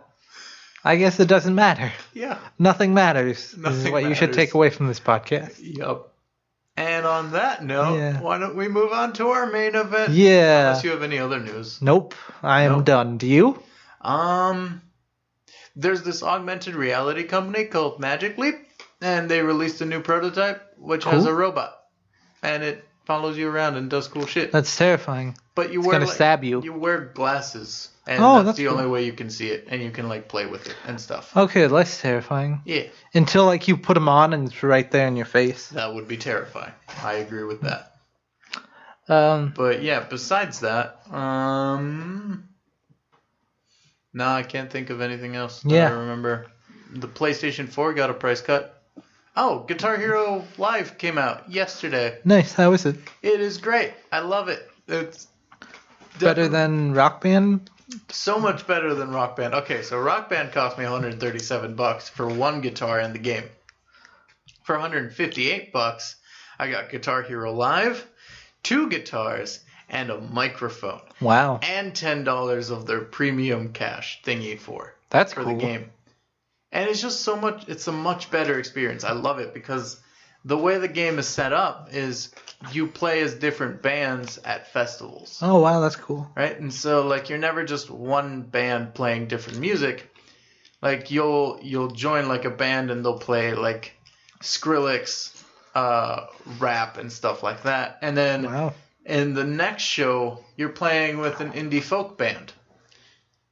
I guess it doesn't matter. Yeah. Nothing matters. This is Nothing what you should matters. take away from this podcast. Yup. And on that note, Yeah. why don't we move on to our main event? Yeah. Unless you have any other news. Nope. I am Nope. done. Do you? There's this augmented reality company called Magic Leap, and they released a new prototype which has Cool. a robot, and it follows you around and does cool shit. That's terrifying. But you It's wear gonna stab you. You wear glasses, and Oh, that's that's the cool. only way you can see it, and you can like play with it and stuff. Okay, less terrifying. Yeah, Until like you put them on and it's right there in your face. that would be terrifying. I agree with that. Um, But yeah, besides that, no, I can't think of anything else that Yeah. I remember. The PlayStation 4 got a price cut. Oh, Guitar Hero Live came out yesterday. nice. How is it? It is great. I love it. It's Better definitely than Rock Band? so much better than Rock Band. Okay, so Rock Band cost me $137 for one guitar in the game. For $158, I got Guitar Hero Live, 2 guitars, and a microphone. Wow. And $10 of their premium cash thingy for That's the cool. game. And it's just so much, it's a much better experience. I love it because the way the game is set up is you play as different bands at festivals, Oh, wow, that's cool. right? And so like you're never just one band playing different music. Like you'll join like a band and they'll play like Skrillex rap and stuff like that. And then Wow. in the next show, you're playing with an indie folk band.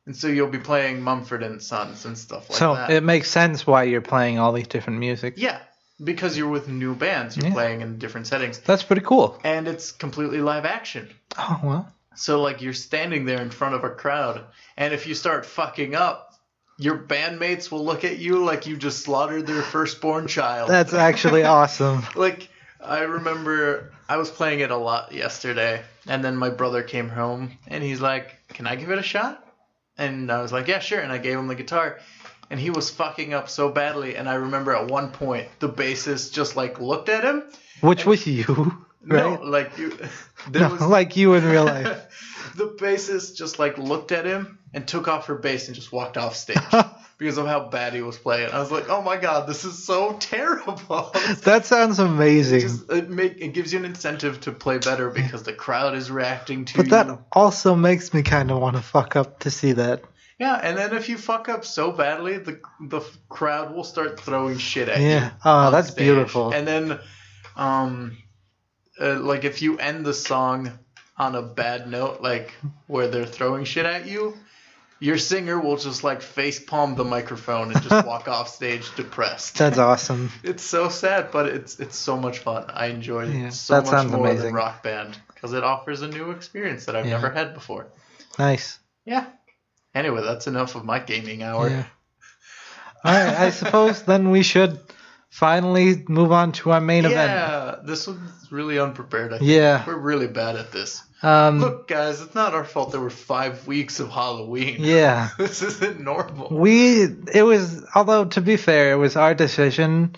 And so you'll be playing Mumford and Sons and stuff like So that. it makes sense why you're playing all these different music. Yeah, because you're with new bands. You're Yeah. playing in different settings. That's pretty cool. And it's completely live action. Oh, well. So, like, you're standing there in front of a crowd. And if you start fucking up, your bandmates will look at you like you just slaughtered their firstborn child. That's actually awesome. Like, I remember I was playing it a lot yesterday, and then my brother came home, and he's like, "Can I give it a shot?" And I was like, "Yeah, sure." And I gave him the guitar, and he was fucking up so badly. And I remember at one point, the bassist just, like, looked at him. Which was you, right? No, like, there No, like you in real life. the bassist just, like, looked at him and took off her bass and just walked off stage because of how bad he was playing. I was like, oh my god, this is so terrible. That sounds amazing. It gives you an incentive to play better because the crowd is reacting to But you. that also makes me kind of want to fuck up to see that. Yeah, and then if you fuck up so badly, the crowd will start throwing shit at you. Yeah. Oh, on that's stage. beautiful. And then, like if you end the song on a bad note, like where they're throwing shit at you, your singer will just like face palm the microphone and just walk off stage depressed. That's awesome. It's so sad, but it's so much fun. I enjoy Yeah, it so that much sounds more amazing. than Rock Band because it offers a new experience that I've Yeah. never had before. Nice. Yeah. Anyway, that's enough of my gaming hour. Yeah. All right, I suppose then we should finally move on to our main event. Yeah, this was really unprepared. I think. Yeah. We're really bad at this. Look, Look, guys, it's not our fault there were 5 weeks of Halloween. yeah. This isn't normal. Although to be fair, it was our decision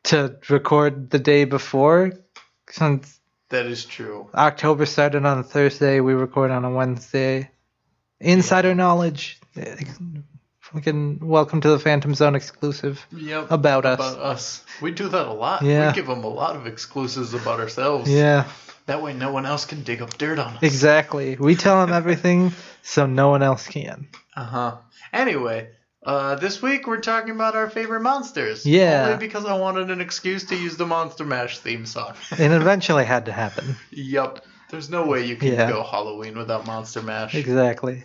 to record the day before. Since That is true. October started on a Thursday, we record on a Wednesday. Insider knowledge. Fucking welcome to the Phantom Zone exclusive. Yep. About us. About us. We do that a lot. Yeah. We give them a lot of exclusives about ourselves. Yeah, That way no one else can dig up dirt on us. exactly. We tell them everything so no one else can. Uh-huh. Anyway, this week we're talking about our favorite monsters. Yeah. Only because I wanted an excuse to use the Monster Mash theme song. It eventually had to happen. Yup. There's no way you can Yeah. go Halloween without Monster Mash. Exactly.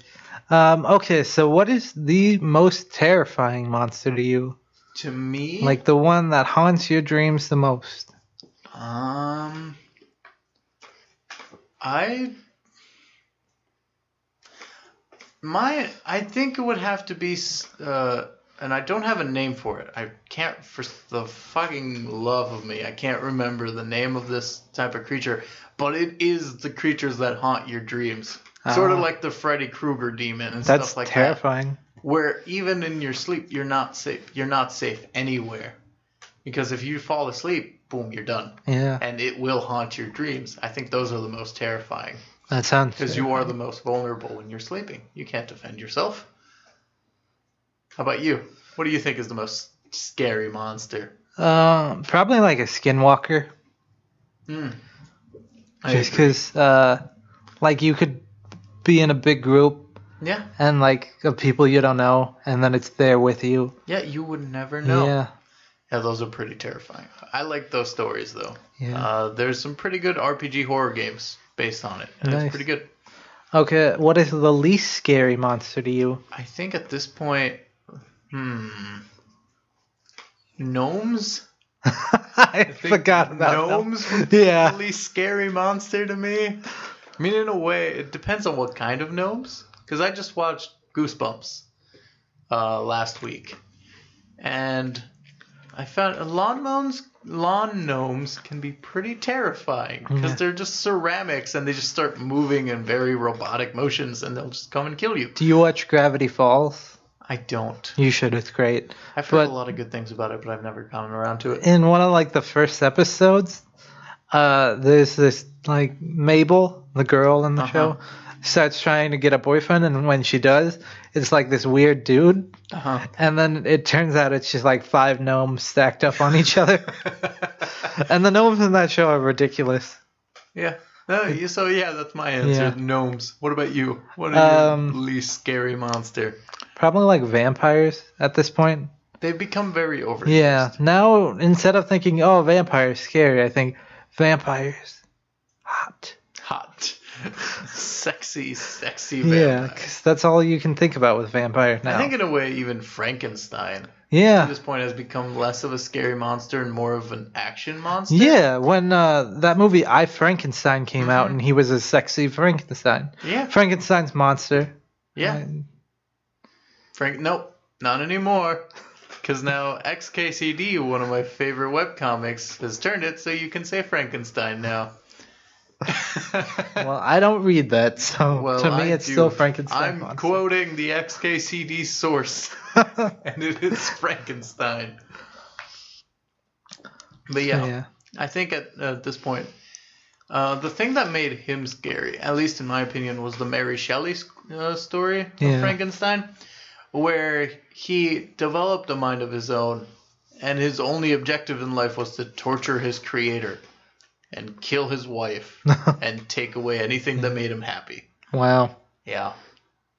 Okay, so what is the most terrifying monster to you? To me, Like the one that haunts your dreams the most? I think it would have to be, and I don't have a name for it. I can't, for the fucking love of me, I can't remember the name of this type of creature, but it is the creatures that haunt your dreams. Sort of like the Freddy Krueger demon and That's stuff like terrifying. that. Where even in your sleep, you're not safe. You're not safe anywhere. Because if you fall asleep, boom, you're done. Yeah, And it will haunt your dreams. I think those are the most terrifying. that sounds. Because you are the most vulnerable when you're sleeping. You can't defend yourself. How about you? What do you think is the most scary monster? Probably like a skinwalker. I Just agree. because, like, you could be in a big group Yeah. and, like, of people you don't know, and then it's there with you. Yeah, you would never know. Yeah. Yeah, those are pretty terrifying. I like those stories, though. Yeah. There's some pretty good RPG horror games based on it. And Nice. it's pretty good. Okay, what is the least scary monster to you? I think at this point, gnomes? I forgot about gnomes them. would be Yeah. the least scary monster to me. I mean, in a way, it depends on what kind of gnomes. Because I just watched Goosebumps last week. And I found lawn gnomes can be pretty terrifying. Because Yeah. they're just ceramics and they just start moving in very robotic motions and they'll just come and kill you. Do you watch Gravity Falls? I don't. You should. It's great. I've heard But- a lot of good things about it, but I've never gotten around to it. In one of like the first episodes, there's this like Mabel, the girl in the show, starts trying to get a boyfriend, and when she does, it's like this weird dude. And then it turns out it's just like 5 gnomes stacked up on each other. And the gnomes in that show are ridiculous. Yeah. No, so yeah, that's my answer. Yeah. Gnomes. What about you? What are your least scary monster? Probably like vampires at this point. They've become very overused. Yeah. Now instead of thinking, oh, vampires scary, I think vampires hot. Hot. Sexy Yeah, vampire. because that's all you can think about with vampire now. I think in a way even Frankenstein at Yeah. this point has become less of a scary monster and more of an action monster. Yeah, when that movie I Frankenstein came out and he was a sexy Frankenstein. Yeah. Frankenstein's monster. Yeah. Nope, not anymore. Because now XKCD, one of my favorite webcomics, has turned it so you can say Frankenstein now. Well, I don't read that, so Well, to me I it's do. still Frankenstein. I'm monster. quoting the XKCD source, and it is Frankenstein. But yeah, I think at this point, the thing that made him scary, at least in my opinion, was the Mary Shelley story of Frankenstein, where he developed a mind of his own, and his only objective in life was to torture his creator and kill his wife and take away anything that made him happy. Wow. Yeah.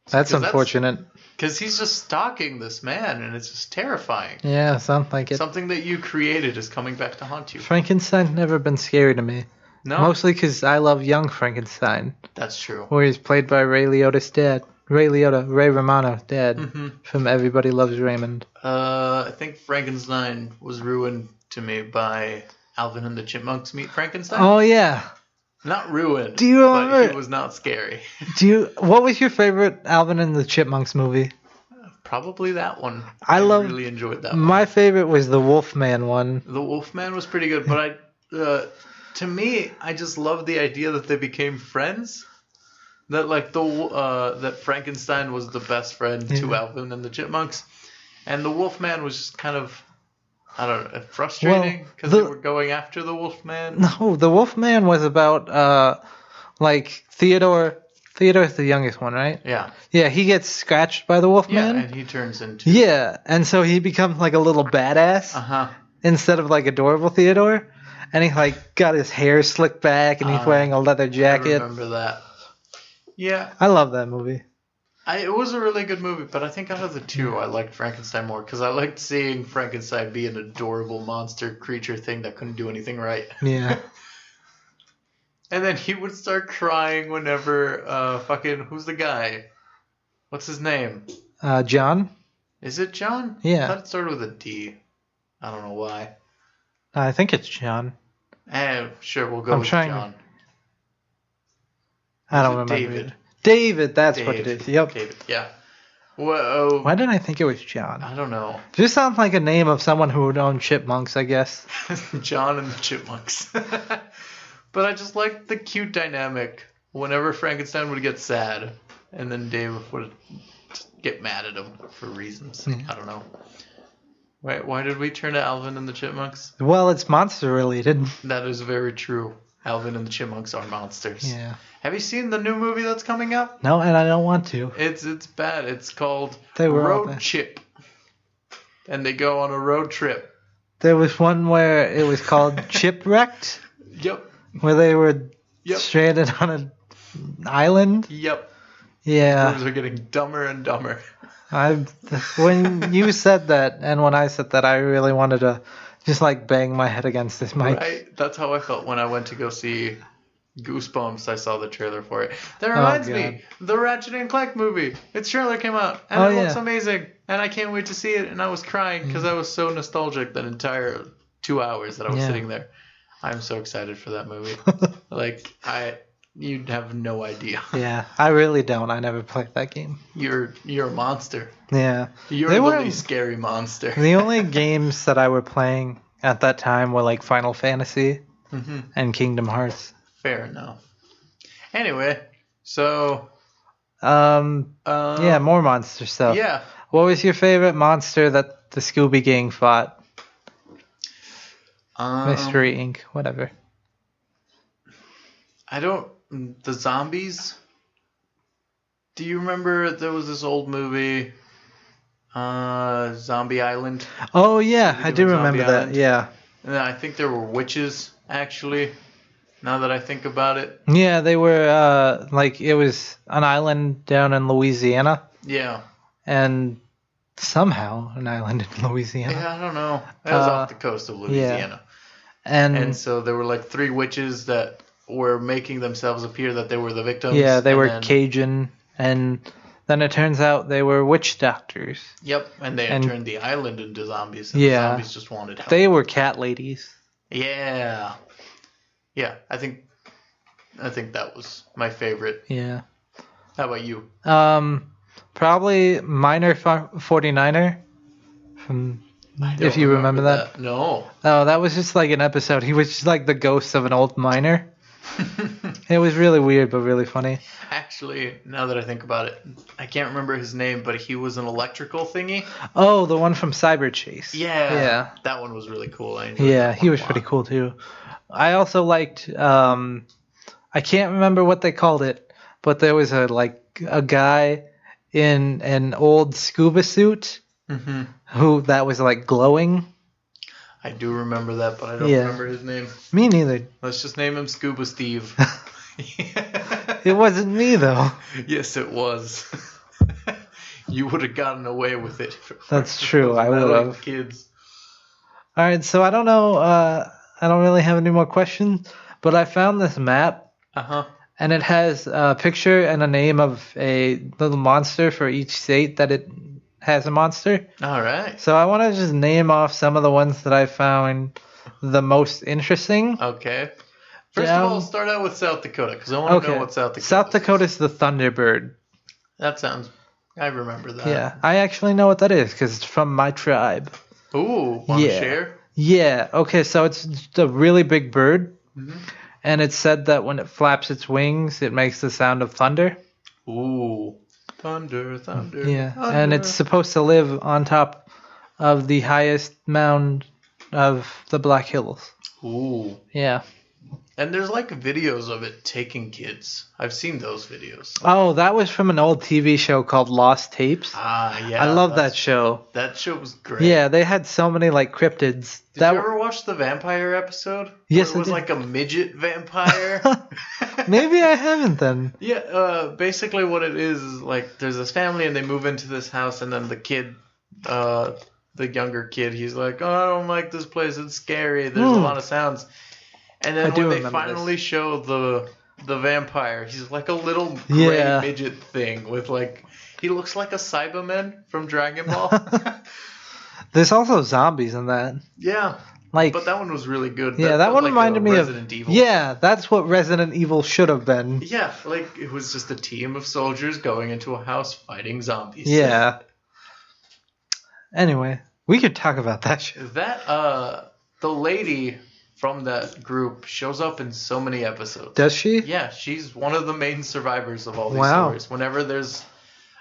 That's 'Cause unfortunate. Because he's just stalking this man, and it's just terrifying. Yeah, sounds like it. Something that you created is coming back to haunt you. Frankenstein's never been scary to me. No, Mostly because I love young Frankenstein, that's true. where he's played by Ray Liotta's dad. Ray Romano's dad Mm-hmm. from Everybody Loves Raymond. I think Frankenstein was ruined to me by Alvin and the Chipmunks Meet Frankenstein. Oh yeah. Not ruined. Do you But remember- he was not scary. What was your favorite Alvin and the Chipmunks movie? Probably that one. I really enjoyed that one. My favorite was the Wolfman one. The Wolfman was pretty good, but to me, I just love the idea that they became friends. That like that Frankenstein was the best friend to Alvin and the Chipmunks, and the Wolfman was just kind of, I don't know, frustrating because they were going after the Wolfman. No, the Wolfman was about like Theodore. Theodore's the youngest one, right? Yeah, Yeah, he gets scratched by the yeah, Wolfman. and he turns into Yeah, and so he becomes like a little badass instead of like adorable Theodore. And he like got his hair slicked back and he's wearing a leather I jacket. remember that. Yeah, I love that movie. it was a really good movie, but I think out of the two, I liked Frankenstein more because I liked seeing Frankenstein be an adorable monster creature thing that couldn't do anything right. Yeah. And then he would start crying whenever who's the guy? What's his name? John? Is it John? Yeah. I thought it started with a D. I don't know why. I think it's John. Sure, we'll go I'm with trying- John. I don't Is it remember. David? either. David, that's what it is. Yep. David, yeah. Whoa. Why did I think it was John? I don't know. This sounds like a name of someone who would own chipmunks, I guess. John and the Chipmunks. But I just liked the cute dynamic whenever Frankenstein would get sad, and then Dave would get mad at him for reasons. I don't know. Wait, why did we turn to Alvin and the Chipmunks? Well, it's monster related. That is very true. Alvin and the Chipmunks are monsters. Yeah. Have you seen the new movie that's coming out? No, and I don't want to. It's bad. It's called They were all Road bad. Chip. And they go on a road trip. There was one where it was called Chipwrecked, Yep. where they were Yep. stranded on an island. Yep. Yeah. Movies are getting dumber and dumber. When you said that and when I said that, I really wanted to just like bang my head against this mic. Right? That's how I felt when I went to go see Goosebumps. I saw the trailer for it. That reminds me, the Ratchet and Clank movie. Its trailer came out, and it looks amazing. And I can't wait to see it. And I was crying because I was so nostalgic that entire 2 hours that I was sitting there. I'm so excited for that movie. You'd have no idea. Yeah, I really don't. I never played that game. You're a monster. Yeah. You're the really scary monster. The only games that I were playing at that time were like Final Fantasy and Kingdom Hearts. Fair enough. Anyway, so yeah, more monster stuff. Yeah. What was your favorite monster that the Scooby Gang fought? Mystery Inc. Whatever. The zombies? Do you remember there was this old movie, Zombie Island? Oh, yeah, I do remember that, Island? yeah. And I think there were witches, actually, now that I think about it. Yeah, they were, it was an island down in Louisiana. Yeah. And somehow an island in Louisiana. Yeah, I don't know. It was off the coast of Louisiana. Yeah. And so there were like 3 witches that were making themselves appear that they were the victims. Yeah, they were Cajun, and then it turns out they were witch doctors. Yep, and they had turned the island into zombies, and the zombies just wanted help. They were cat ladies. Yeah. Yeah, I think that was my favorite. Yeah. How about you? Probably Miner 49er. If you remember that. No. Oh, that was just like an episode. He was just like the ghost of an old miner. It was really weird, but really funny. Actually, now that I think about it, I can't remember his name, but he was an electrical thingy. Oh, the one from Cyber Chase. Yeah. That one was really cool. I enjoyed that he was pretty cool too. I also liked, I can't remember what they called it, but there was a guy in an old scuba suit who that was like glowing. I do remember that, but I don't remember his name. Me neither. Let's just name him Scuba Steve. It wasn't me, though. Yes, it was. You would have gotten away with it. That's true. I would have. Kids. All right, so I don't know. I don't really have any more questions, but I found this map. And it has a picture and a name of a little monster for each state that it has a monster. All right. So I want to just name off some of the ones that I found the most interesting. Okay. First of all, start out with South Dakota, because I want to know what South Dakota is. South Dakota is the Thunderbird. That sounds... I remember that. Yeah, I actually know what that is, because it's from my tribe. Ooh, want to share? Yeah, okay, so it's a really big bird, and it's said that when it flaps its wings, it makes the sound of thunder. Ooh. Thunder, thunder. Yeah, thunder. And it's supposed to live on top of the highest mound of the Black Hills. Ooh. Yeah. And there's like videos of it taking kids. I've seen those videos. Oh, that was from an old TV show called Lost Tapes. Ah, yeah. I love that show. That show was great. Yeah, they had so many like cryptids. Did you ever watch the vampire episode? Yes, it was like a midget vampire. Maybe I haven't then. Yeah, basically what it is like there's this family and they move into this house and then the kid, the younger kid, he's like, oh, I don't like this place. It's scary. There's a lot of sounds. And then when they finally show the vampire, he's like a little gray midget thing with like, he looks like a Cyberman from Dragon Ball. There's also zombies in that. Yeah. But that one was really good. Yeah, that one reminded me of Resident Evil. Yeah, that's what Resident Evil should have been. Yeah, like it was just a team of soldiers going into a house fighting zombies. Yeah. Anyway, we could talk about that shit. The lady from that group shows up in so many episodes. Does she? Yeah, she's one of the main survivors of all these stories. Whenever there's...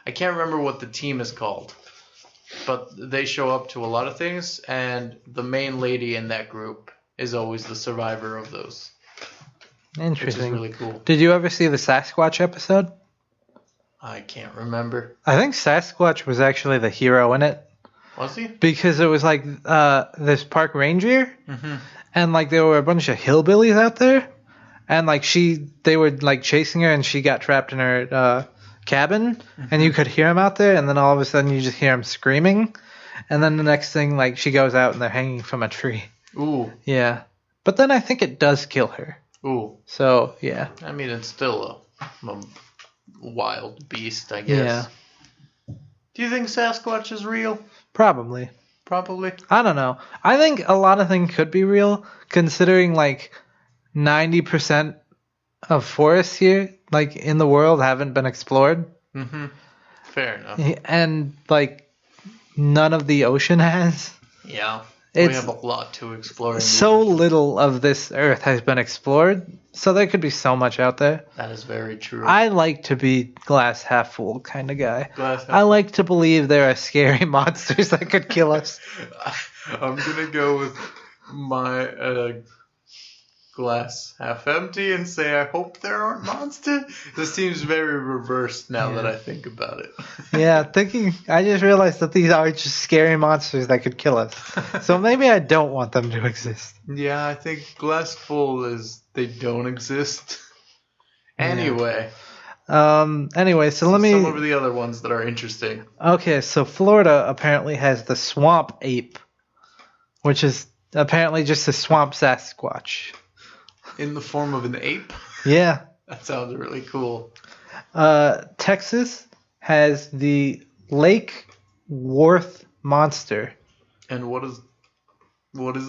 I can't remember what the team is called, but they show up to a lot of things, and the main lady in that group is always the survivor of those. Interesting. Which is really cool. Did you ever see the Sasquatch episode? I can't remember. I think Sasquatch was actually the hero in it. Was he? Because it was like this park ranger, and like there were a bunch of hillbillies out there, and like they were like chasing her, and she got trapped in her cabin, and you could hear him out there, and then all of a sudden you just hear him screaming, and then the next thing, like, she goes out and they're hanging from a tree. Ooh. Yeah. But then I think it does kill her. Ooh. So, yeah. I mean, it's still a wild beast, I guess. Yeah. Do you think Sasquatch is real? Probably. Probably. I don't know. I think a lot of things could be real, considering, like, 90% of forests here, like, in the world haven't been explored. Mm-hmm. Fair enough. And, like, none of the ocean has. Yeah. It's we have a lot to explore. In so the ocean. little of this earth has been explored, so there could be so much out there. That is very true. I like to be glass half full kind of guy. Glass half I like to believe there are scary monsters that could kill us. I'm gonna go with my glass half empty and say I hope there aren't monsters. This seems very reversed now that I think about it. Yeah, I just realized that these are just scary monsters that could kill us. So maybe I don't want them to exist. Yeah, I think glass full is they don't exist. Anyway. Anyway, so let me. Some of the other ones that are interesting. Okay, so Florida apparently has the swamp ape, which is apparently just a swamp Sasquatch. In the form of an ape? Yeah. That sounds really cool. Texas has the Lake Worth monster. And what is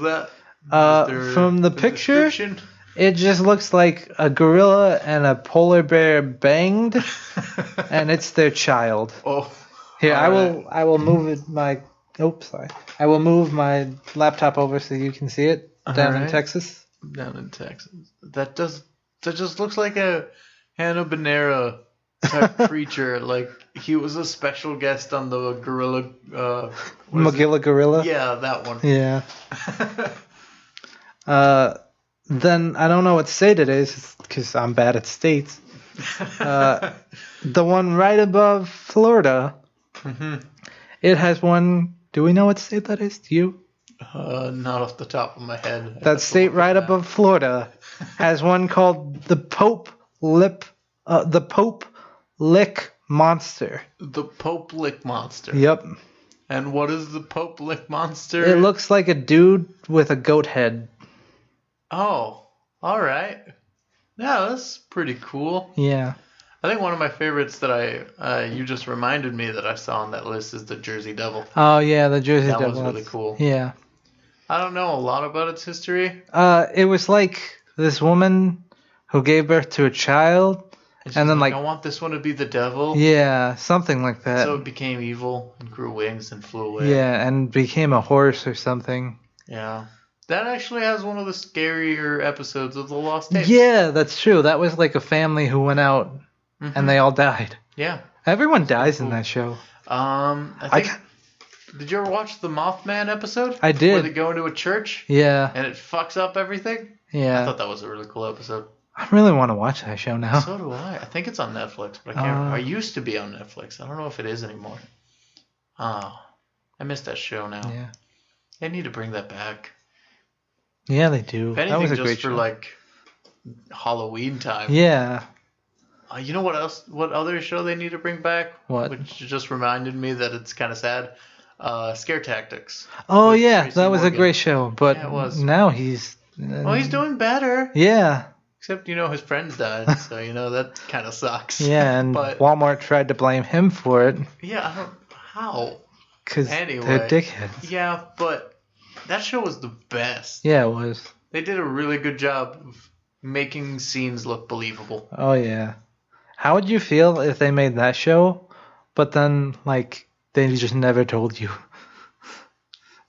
that? From the picture, description? it just looks like a gorilla and a polar bear banged, and it's their child. Oh. Here, all I will move it I will move my laptop over so you can see it down in Alright. Texas. Down in Texas. That just looks like a Hanna-Barbera type creature. Like he was a special guest on the gorilla. Magilla gorilla. Yeah, that one. Yeah. Then I don't know what state it is because I'm bad at states. The one right above Florida. Mm-hmm. It has one. Do we know what state that is? Do you? Not off the top of my head. That state right above Florida has one called the Pope Lick Monster. The Pope Lick Monster. Yep. And what is the Pope Lick Monster? It looks like a dude with a goat head. Oh, all right. Yeah, that's pretty cool. Yeah. I think one of my favorites that you just reminded me that I saw on that list is the Jersey Devil. Oh yeah, the Jersey That Devil. was really cool. Yeah. I don't know a lot about its history. It was like this woman who gave birth to a child, and then like I want this one to be the devil. yeah, something like that. So it became evil and grew wings and flew away. Yeah, and became a horse or something. Yeah. That actually has one of the scarier episodes of The Lost Tapes. Yeah, that's true. That was like a family who went out and they all died. Yeah. Everyone dies in that show. I think. Did you ever watch the Mothman episode? I did. Where they go into a church Yeah. and it fucks up everything? I Yeah. thought that was a really cool episode. I really want to watch that show now. So do I. I think it's on Netflix, but I can't. I used to be on Netflix. I don't know if it is anymore. Oh, I missed that show now. Yeah. They need to bring that back. Yeah, they do. If That anything, was a just great for show. like Halloween time. Yeah. You know what else? What other show they need to bring back? What? Which just reminded me that it's kind of sad. Scare Tactics. Oh with yeah, Tracy that was Morgan. a great show. But Yeah, it was. now he's. Well, he's doing better. Yeah. Except his friends died, so that kind of sucks. Yeah, and But Walmart tried to blame him for it yeah, I don't how. because Anyway. they're dickheads. Yeah, but that show was the best. Yeah, it was. They did a really good job of making scenes look believable. Oh yeah. How would you feel if they made that show, but then like they just never told you?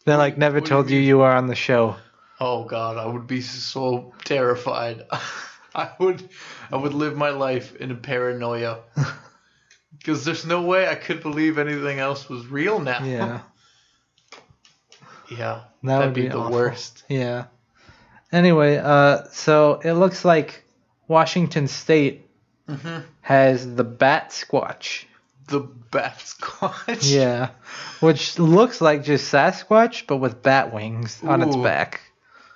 They like never what do you told you mean? you were on the show. Oh God, I would be so terrified. I would live my life in a paranoia. Because there's no way I could believe anything else was real now. Yeah. Yeah. That That'd would be be the awful. worst. Yeah. Anyway, so it looks like Washington State has the Bat Squatch. The Bat Squatch? Yeah. Which looks like just Sasquatch, but with bat wings on its Ooh. back.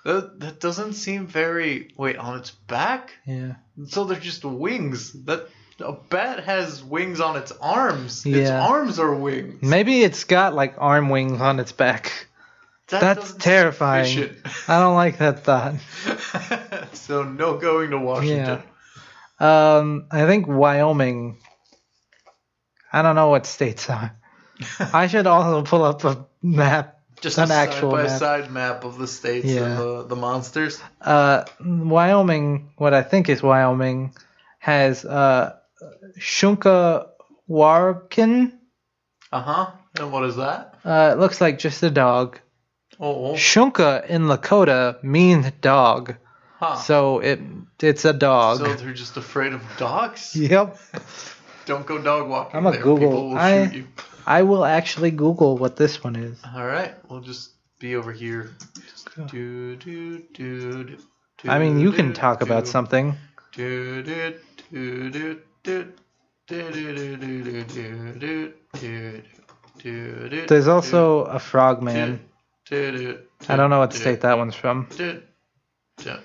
That doesn't seem very... Wait, on its back? Yeah. So they're just wings. That A bat has wings on its arms. Its Yeah. arms are wings. Maybe it's got like arm wings on its back. That That's doesn't seem terrifying. efficient. I don't like that thought. So no going to Washington. I think Wyoming. I don't know what states are. I should also pull up a map. Just an a actual map. side-by-side map of the states Yeah. and the monsters. Wyoming, what I think is Wyoming, has Shunkawarkin. Uh-huh. And what is that? It looks like just a dog. Oh. Shunka in Lakota means dog. Huh. So it's a dog. So they're just afraid of dogs? Yep. Don't go dog walking. I'm a there. Google. People will shoot you. I will actually Google what this one is. All right. We'll just be over here. Do, do, do, do, I mean, you can do, talk about do, something. do, do, do, do, do, do, do, do, do, do, do, do, do, do, There's also a frogman. do, do, I don't know what do, state that one's from. do, do.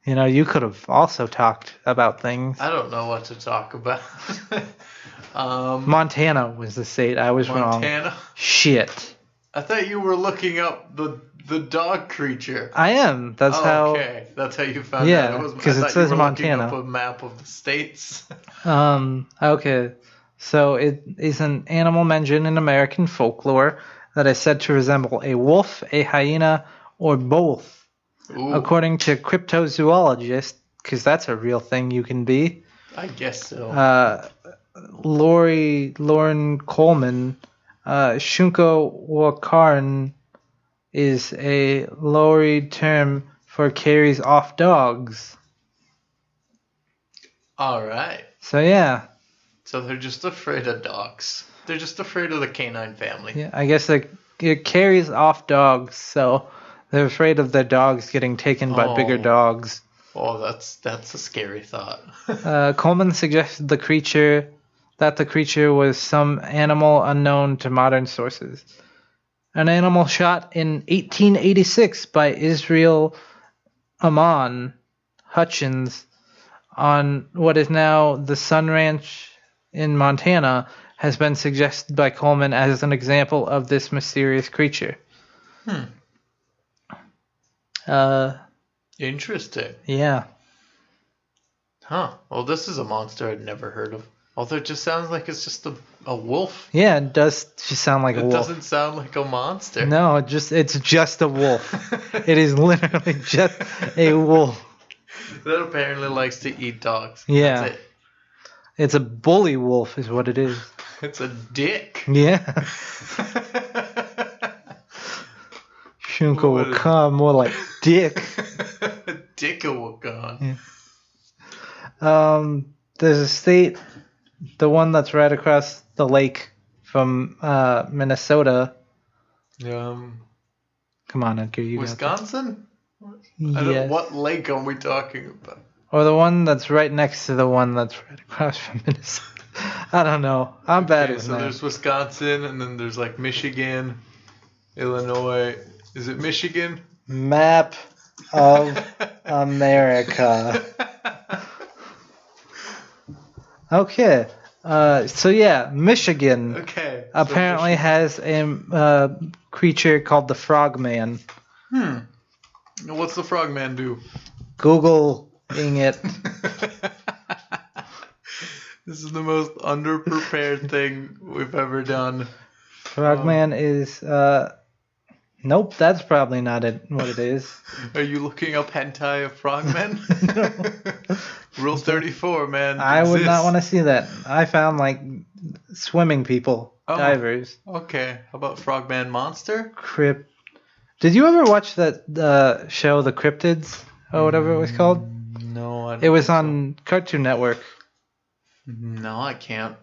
You know, you could have also talked about things. I don't know what to talk about. Montana was the state. I was wrong. Montana. Shit. I thought you were looking up the dog creature. I am. That's how. Okay, that's how you found Yeah, out. I 'cause it thought says you were Montana. Looking up a map of the states. Okay. So it is an animal mentioned in American folklore that is said to resemble a wolf, a hyena, or both. Ooh, According to cryptozoologists, because that's a real thing you can be. I guess so. Lauren Coleman, Shunko Wakaran is a Lori term for carries off dogs. All right. So yeah, So they're just afraid of dogs. They're just afraid of the canine family. yeah, I guess it carries off dogs, so they're afraid of their dogs getting taken by bigger Oh. dogs. Oh, that's a scary thought. Coleman suggested the creature was some animal unknown to modern sources. An animal shot in 1886 by Israel Amon Hutchins on what is now the Sun Ranch in Montana has been suggested by Coleman as an example of this mysterious creature. Interesting. Yeah. Huh. Well, this is a monster I'd never heard of. Although it just sounds like it's just a wolf. Yeah, it does just sound like a It wolf. doesn't sound like a monster. No, it's just a wolf. It is literally just a wolf. That apparently likes to eat dogs. Yeah. That's it. It's a bully wolf is what it is. It's a dick. Yeah. Shunko will come more like dick. Dickawagon. There's a state, the one that's right across the lake from Minnesota. Um, Come on, Edgar, you got Wisconsin? that. I don't, Yes. what lake are we talking about? Or the one that's right next to the one that's right across from Minnesota. I don't know. I'm bad Okay, with so that. there's Wisconsin, and then there's like Michigan, Illinois. Is it Michigan? Map of America. Okay. So yeah, Michigan Okay. so apparently has a creature called the Frogman. Michigan. What's the frogman do? Googling it. This is the most underprepared thing we've ever done. Frogman is nope, that's probably not what it is. Are you looking up hentai of frogmen? Rule 34, man. I would not want to see that. I found like swimming people, Oh. divers, Okay, how about Frogman Monster? crypt. Did you ever watch that show, The Cryptids, or whatever it was called? No, I don't It was think on Cartoon Network. so. No, I can't.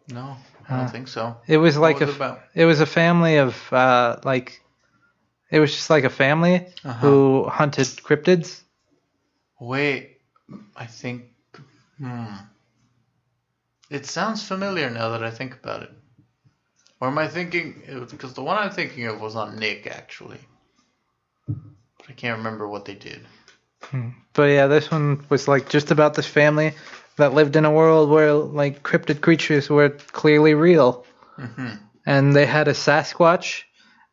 No, I don't think so. It was like What was it about? it was a family of it was just like a family who hunted cryptids. Wait, I think. It sounds familiar now that I think about it. Or am I thinking? Because the one I'm thinking of was on Nick, actually. But I can't remember what they did. But yeah, this one was like just about this family that lived in a world where like cryptid creatures were clearly real. Mm-hmm. And they had a Sasquatch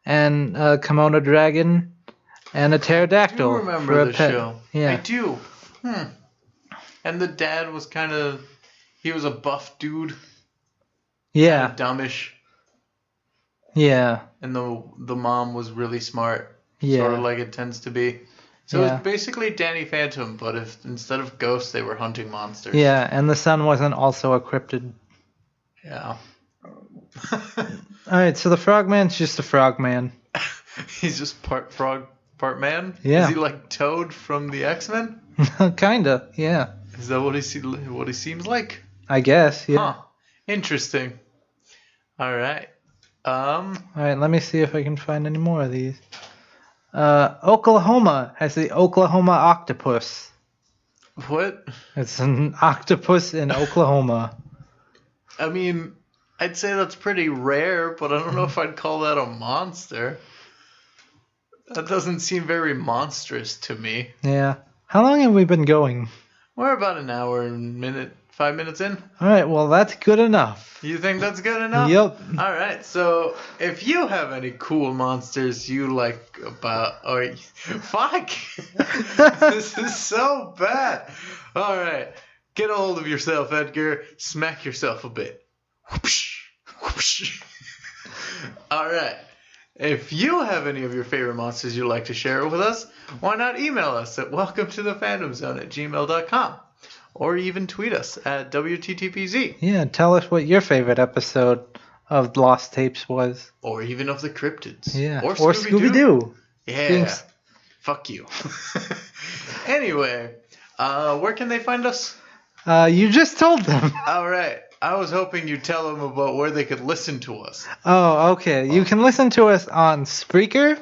and a Komodo dragon and a I pterodactyl. do remember for a the pet. show. Yeah. I do. And the dad was he was a buff dude, Yeah. dumbish, Yeah. and the mom was really smart, Yeah. sort of like it tends to be. So Yeah. it's basically Danny Phantom, but if instead of ghosts, they were hunting monsters. Yeah, and the son wasn't also a cryptid. Yeah. Alright, so the frogman's just a frogman. He's just part frog, part man. Yeah. Is he like Toad from the X-Men? Kinda, yeah. Is that what he seems like? I guess, yeah. Huh. Interesting. All right. Alright, let me see if I can find any more of these. Oklahoma has the Oklahoma octopus. What? It's an octopus in Oklahoma. I mean, I'd say that's pretty rare, but I don't know if I'd call that a monster. That doesn't seem very monstrous to me. Yeah. How long have we been going? We're about an hour and 5 minutes in. Alright, well, that's good enough. You think that's good enough? Yep. All right. So if you have any cool monsters you like fuck, this is so bad. All right. Get a hold of yourself, Edgar. Smack yourself a bit. Whoopsh, whoopsh. All right. If you have any of your favorite monsters you'd like to share with us, why not email us at welcometothefandomzone@gmail.com or even tweet us at WTTPZ Yeah, tell us what your favorite episode of Lost Tapes was. or even of the cryptids. Yeah. Or Or Scooby-Doo. Yeah. Thanks. Fuck you. Anyway, where can they find us? You just told them. All right. I was hoping you'd tell them about where they could listen to us. Oh, okay. You can listen to us on Spreaker,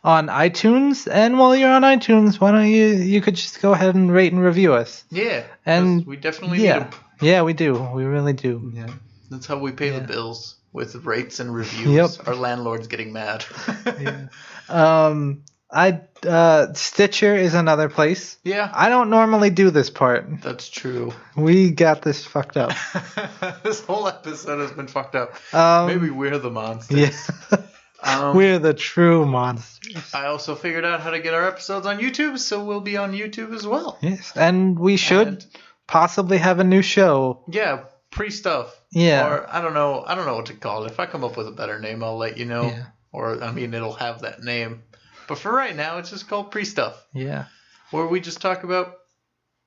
on iTunes, and while you're on iTunes, why don't you could just go ahead and rate and review us. Yeah. And 'cause we definitely need Yeah. them. Yeah, we do. We really do. Yeah. That's how we pay Yeah. the bills, with rates and reviews. Yep. Our landlord's getting mad. Stitcher is another place. Yeah. I don't normally do this part. That's true. We got this fucked up. This whole episode has been fucked up. Maybe we're the monsters. Yeah. We're the true monsters. I also figured out how to get our episodes on YouTube, so we'll be on YouTube as well. Yes, and we should possibly have a new show. Yeah, pre-stuff. Yeah. Or I don't know what to call it. If I come up with a better name, I'll let you know. Yeah. Or I mean, it'll have that name. But for right now, it's just called pre-stuff, Yeah. where we just talk about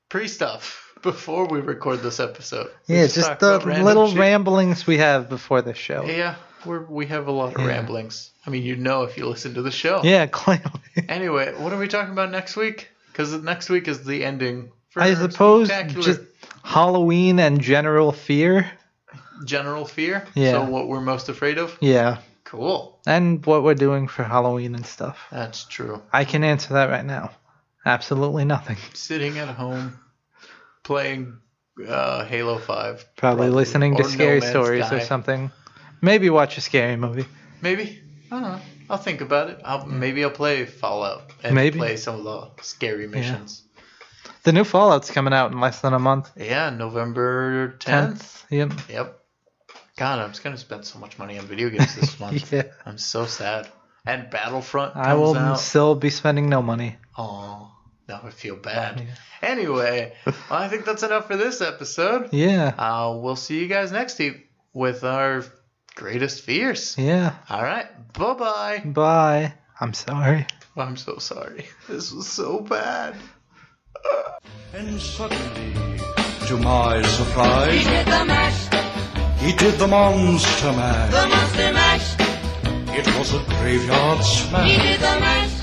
pre-stuff before we record this episode. We Yeah, just talk the about random little shit. ramblings we have before the show. Yeah, we have a lot of Yeah. ramblings. I mean, you know if you listen to the show. Yeah, clearly. Anyway, what are we talking about next week? Because next week is the ending. For I suppose Spooktacular. just Halloween and general fear. General fear. Yeah. So what we're most afraid of. Yeah. Cool. And what we're doing for Halloween and stuff. That's true. I can answer that right now. Absolutely nothing. Sitting at home, playing Halo 5. Probably listening to Or No scary Man's stories Sky. or something. Maybe watch a scary movie. Maybe. I don't know. I'll think about it. Maybe I'll play Fallout and Maybe. play some of the scary missions. The new Fallout's coming out in less than a month. Yeah, November 10th. Yep. Yep. God, I'm just going to spend so much money on video games this month. Yeah. I'm so sad. And Battlefront comes I will out. still be spending no money. Oh, now I feel bad. Yeah. Anyway, well, I think that's enough for this episode. Yeah. We'll see you guys next week with our greatest fears. Yeah. All right. Bye-bye. Bye. I'm sorry. I'm so sorry. This was so bad. And suddenly, to my surprise, He did the mash, he did the Monster Mash. the monster mash. It was a graveyard He smash. did the mash,